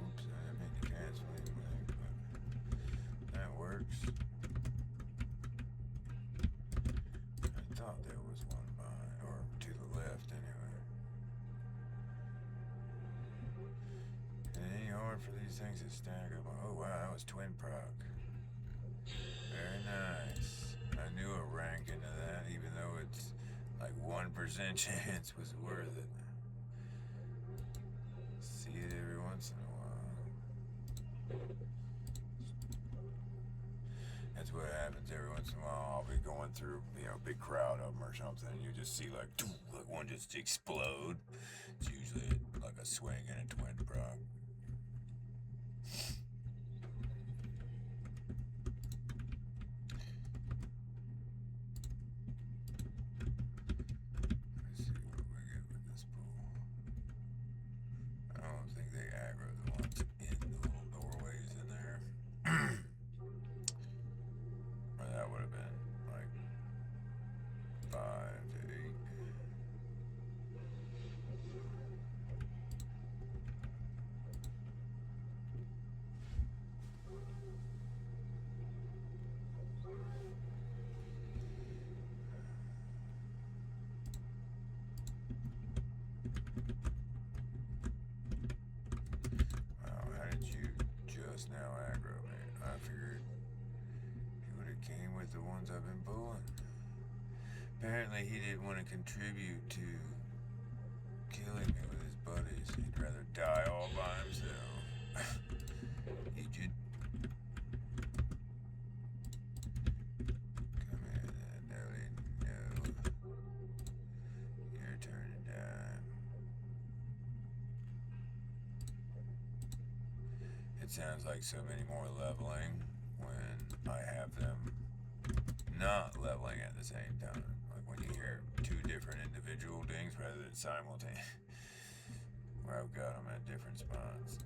Oops, I didn't mean to cancel anything, but that works. I thought there was one behind, or to the left anyway. It ain't hard for these things to stack up. Oh wow, that was twin proc. Very nice. I knew a rank into that, even though it's like 1% chance was worth it. See it every once in a while. That's what happens every once in a while. I'll be going through, a big crowd of them or something, and you just see like one just explode. It's usually like a swing and a twin proc. Now aggro me. I figured he would have came with the ones I've been pulling. Apparently he didn't want to contribute to killing me with his buddies. He'd rather die all by himself. He just come here then, Nelly. No. Your turn to die. It sounds like so many more leveling when I have them not leveling at the same time. Like when you hear two different individual dings rather than simultaneous. Where I've got them at different spots.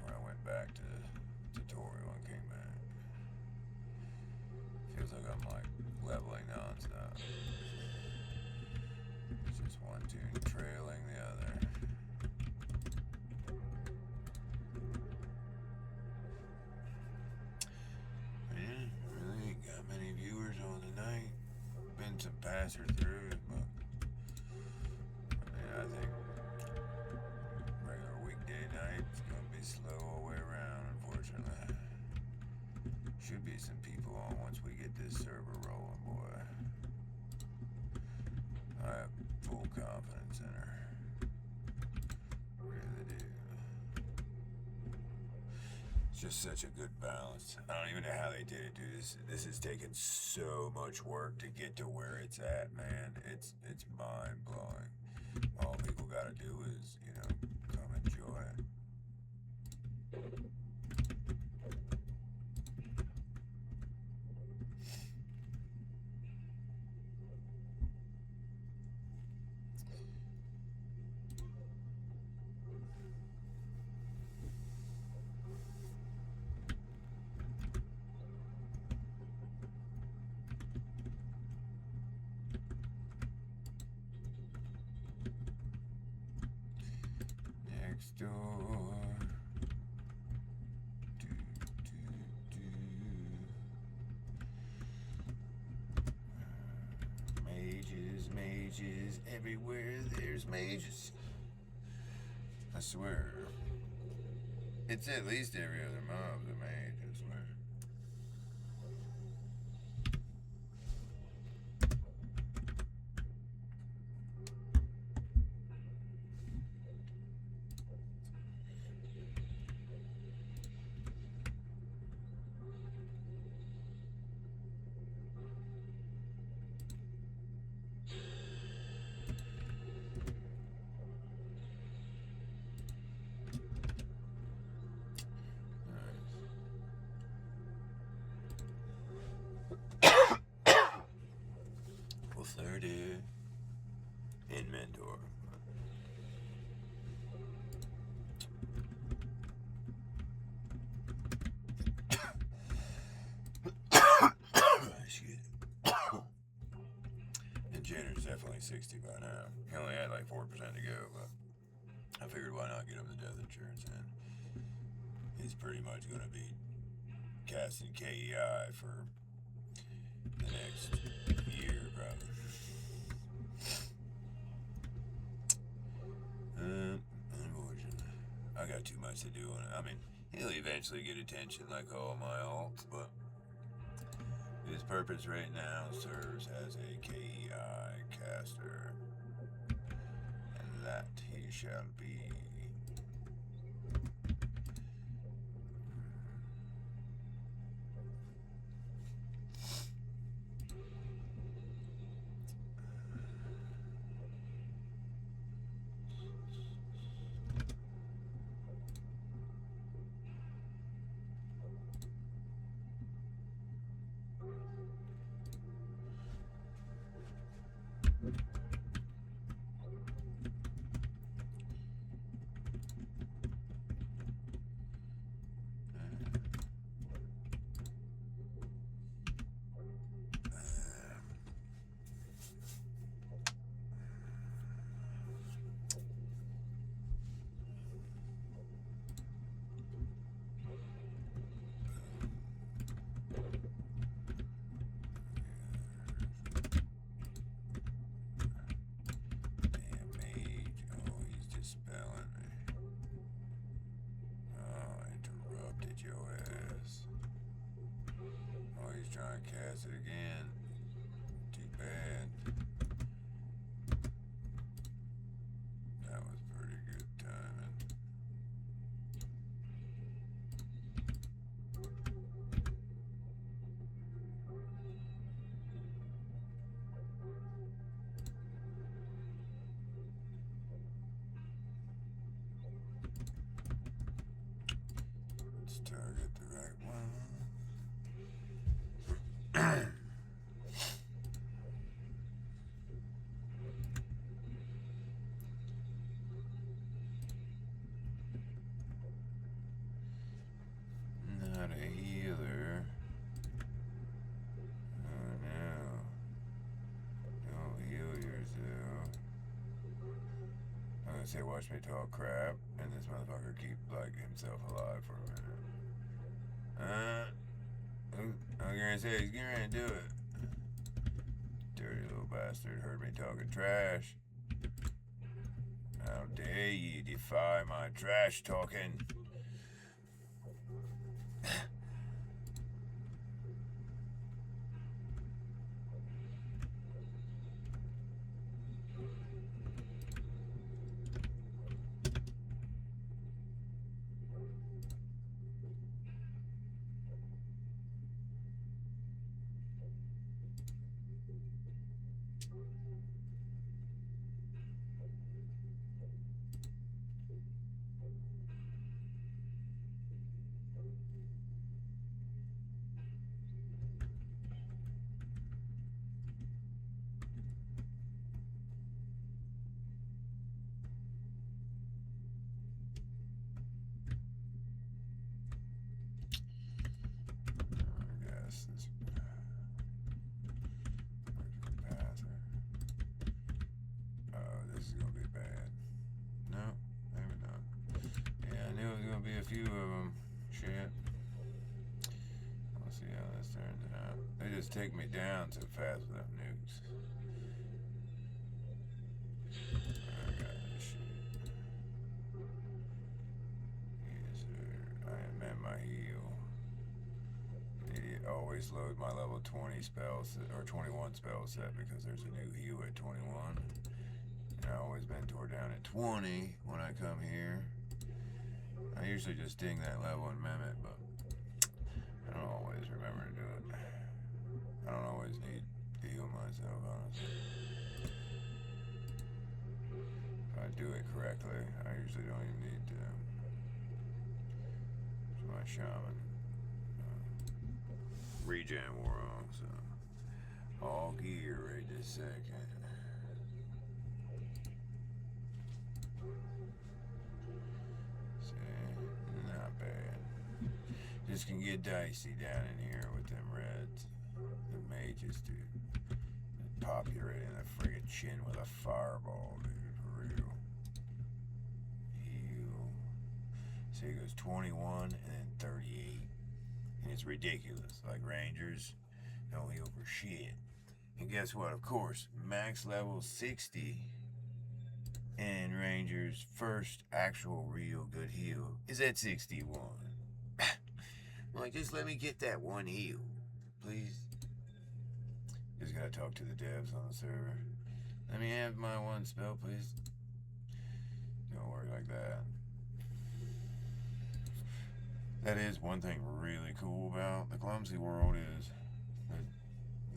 Where I went back to the tutorial and came back. Feels like I'm like leveling non-stop. It's just one tune trailing the other. Some passer through, but I think regular weekday night is going to be slow all the way around, unfortunately. Should be some people on once we get this server rolling, boy. I have full confidence in her. Really do. It's just such a good balance. I don't even know how they did it, dude. This has taken so much work to get to where it's at, man. It's mind blowing. All people gotta do is, come enjoy it. Door. Mages, everywhere there's mages. I swear. It's at least every other mob's a mage, I swear. mentor. And Jenner's definitely 60 by now. He only had like 4% to go, but I figured why not get him the death insurance in. He's pretty much going to be casting KEI for the next year, probably. Unfortunately, I got too much to do on it. I mean, he'll eventually get attention like all my alts, but his purpose right now serves as a KEI caster, and that he shall be. Trying to cast it again. Too bad. That was pretty good timing. Let's target the right one. Not a healer. Oh no. Don't heal yourself. I'm gonna say watch me talk crap, and this motherfucker keep like himself alive for a minute. I'm gonna say he's gonna do it. Dirty little bastard heard me talking trash. How dare ye defy my trash talking? A few of them. Shit. We'll see how this turns out. They just take me down so fast with them nukes. I got this shit. Yes, sir. I am at my heel. Idiot always load my level 20 spell set, or 21 spell set because there's a new heal at 21. And I've always been tore down at 20 when I come here. I usually just ding that level and mem it, but I don't always remember to do it. I don't always need to heal myself, honestly. If I do it correctly, I usually don't even need to. It's my shaman. Regen wore on, so all gear right this second. This can get dicey down in here with them reds. The mages, dude. Pop you right in the friggin' chin with a fireball, dude. For real. Heal. So it goes 21 and then 38. And it's ridiculous. Like Rangers don't heal for shit. And guess what? Of course, max level 60 and Rangers' first actual real good heal is at 61. Like, just let me get that one heal, please. Just gotta talk to the devs on the server. Let me have my one spell, please. Don't worry like that. That is one thing really cool about the Clumsy world is that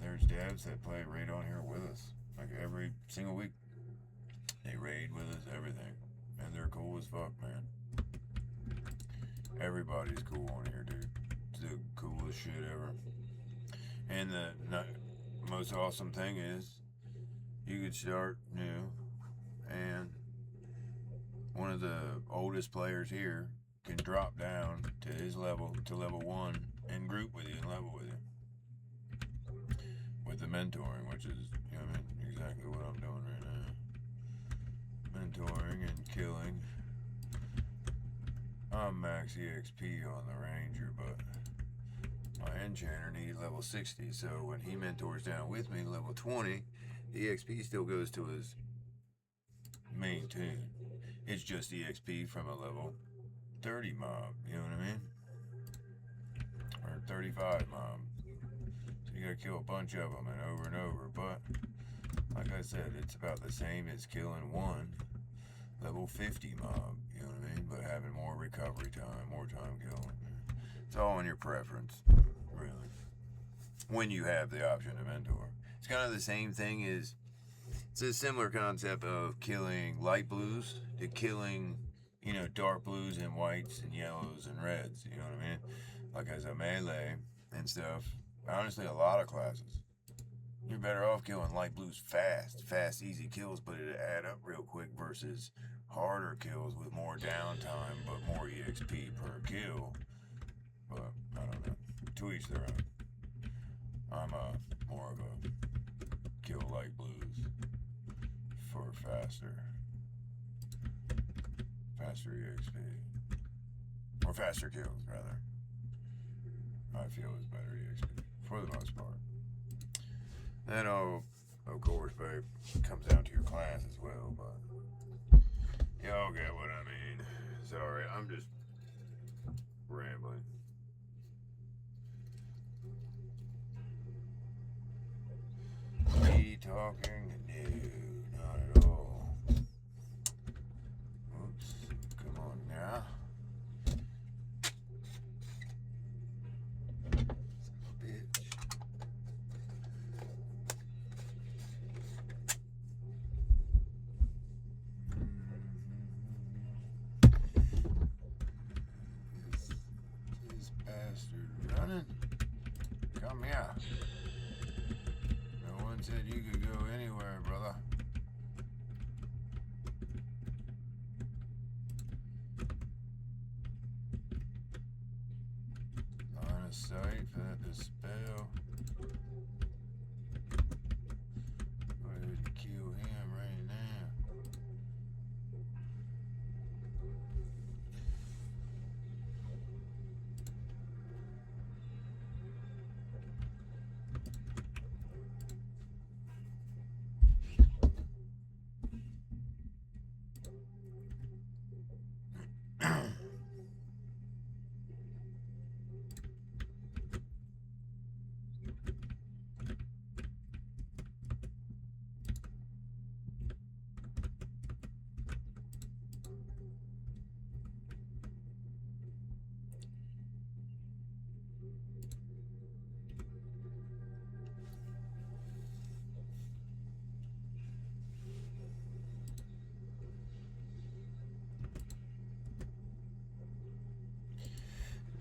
there's devs that play raid on here with us. Like every single week. They raid with us, everything. And they're cool as fuck, man. Everybody's cool on here, dude. It's the coolest shit ever. And the most awesome thing is you could start new and one of the oldest players here can drop down to his level, to level 1, and group with you and level with you. With the mentoring, which is, you know, exactly what I'm doing right now. Mentoring and killing. I'm max EXP on the Ranger, but my enchanter needs level 60, so when he mentors down with me, level 20, the EXP still goes to his main tune. It's just EXP from a level 30 mob, you know what I mean? Or 35 mob. So you gotta kill a bunch of them and over, but like I said, it's about the same as killing one level 50 mob, you know what I mean? But having more recovery time, more time killing. It's all in your preference, really. When you have the option to mentor. It's kind of the same thing as, it's a similar concept of killing light blues to killing, you know, dark blues and whites and yellows and reds, you know what I mean? Like as a melee and stuff. Honestly, a lot of classes. You're better off killing light blues fast, easy kills, but it'll add up real quick versus harder kills with more downtime, but more EXP per kill. But, I don't know. To each their own. I'm more of a kill light blues for faster EXP. Or faster kills, rather. I feel is better EXP, for the most part. Then, of course, babe, comes down to your class as well, but y'all get what I mean. Sorry, I'm just rambling. Me talking? No, not at all. Oops, come on now. Bitch. This bastard running? Come here. No one said you could go anywhere, brother. Line of sight for that dispel. Go ahead and kill him right now.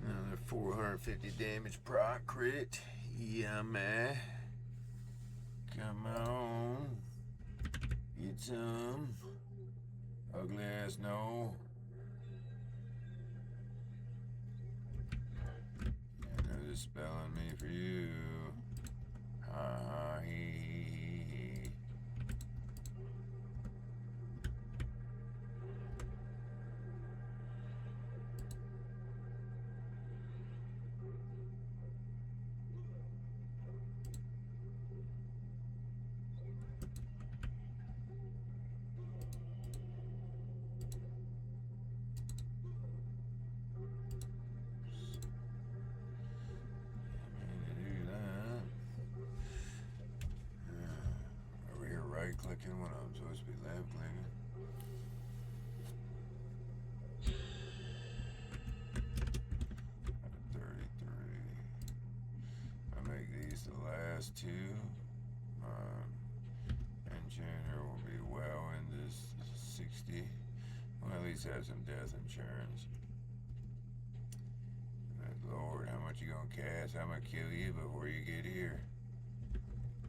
Another 450 damage proc crit. Yeah, man. Come on. Get some. Ugly ass no. Dispelling me for you. Ha ha he he. Right clicking when I'm supposed to be left clicking. At 33. I make these the last two. Enchanter will be well into 60. We'll at least have some death insurance. Lord, how much you gonna cast? I'm gonna kill you before you get here.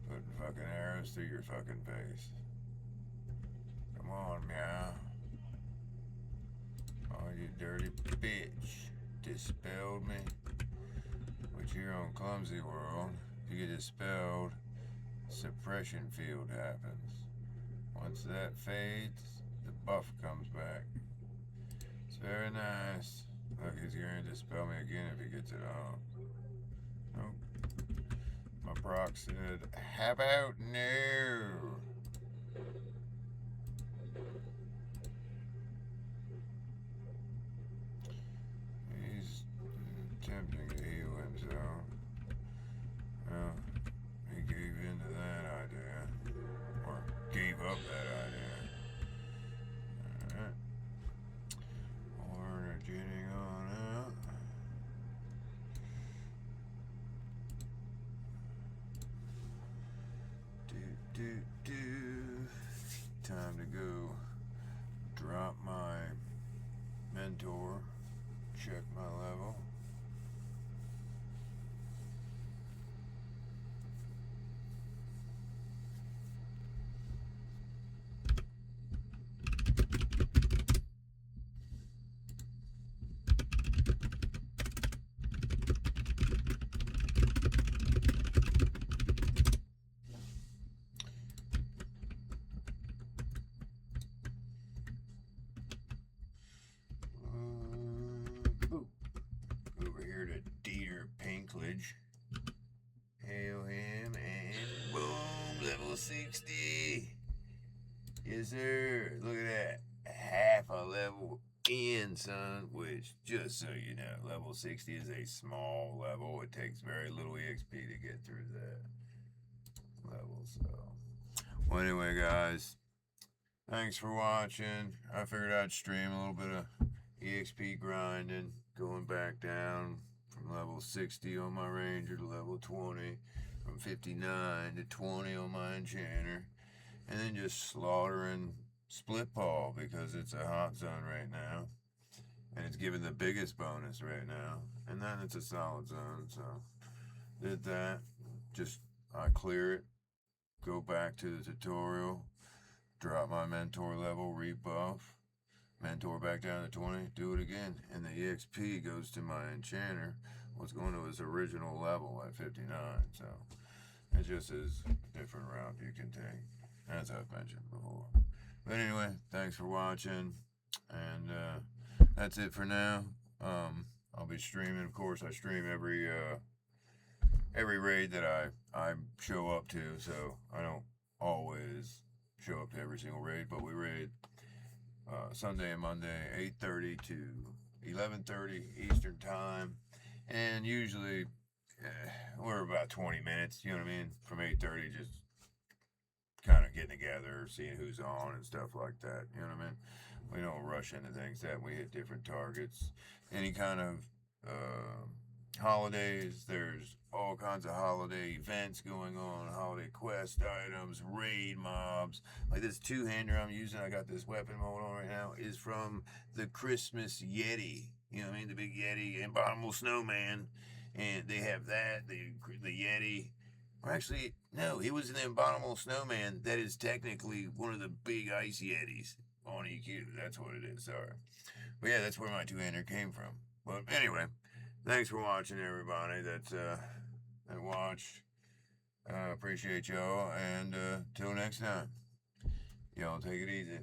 Putting fucking arrows through your fucking face. Come on, meow. Oh, you dirty bitch. Dispelled me. But you're on Clumsy World. If you get dispelled, suppression field happens. Once that fades, the buff comes back. It's very nice. Look, he's going to dispel me again if he gets it on. Nope. My proc said, how about no? He's attempting to heal himself. Well, he gave in to that idea. Or gave up that idea. Alright. We're getting on out. Time to go drop my mentor, check my level. Hail him and boom, level 60. Yes, sir. Look at that. Half a level in, son. Which, just so you know, level 60 is a small level. It takes very little EXP to get through that level. So, well, anyway, guys, thanks for watching. I figured I'd stream a little bit of EXP grinding, going back down from level 60 on my Ranger to level 20, from 59 to 20 on my Enchanter, and then just slaughtering Splitpaw because it's a hot zone right now, and it's giving the biggest bonus right now, and then it's a solid zone, so did that. Just, I clear it, go back to the tutorial, drop my mentor level, rebuff, mentor back down to 20, do it again, and the EXP goes to my Enchanter, what's going to his original level at 59, so it's just a different route you can take, as I've mentioned before. But anyway, thanks for watching, and that's it for now. I'll be streaming, of course. I stream every raid that I show up to, so I don't always show up to every single raid, but we raid Sunday and Monday, 8:30 to 11:30 Eastern Time, and usually we're about 20 minutes, you know what I mean, from 8:30, just kind of getting together, seeing who's on and stuff like that, you know what I mean. We don't rush into things, that we hit different targets. Any kind of holidays, there's all kinds of holiday events going on, holiday quest items, raid mobs. Like this two-hander I'm using, I got this weapon mode on right now, is from the Christmas Yeti. You know what I mean? The big Yeti, Abominable Snowman. And they have that, the Yeti. Or actually, no, it was an Abominable Snowman that is technically one of the big ice Yetis on EQ. That's what it is, sorry. But yeah, that's where my two-hander came from. But anyway, thanks for watching, everybody that watched. Appreciate y'all, and till next time, y'all take it easy.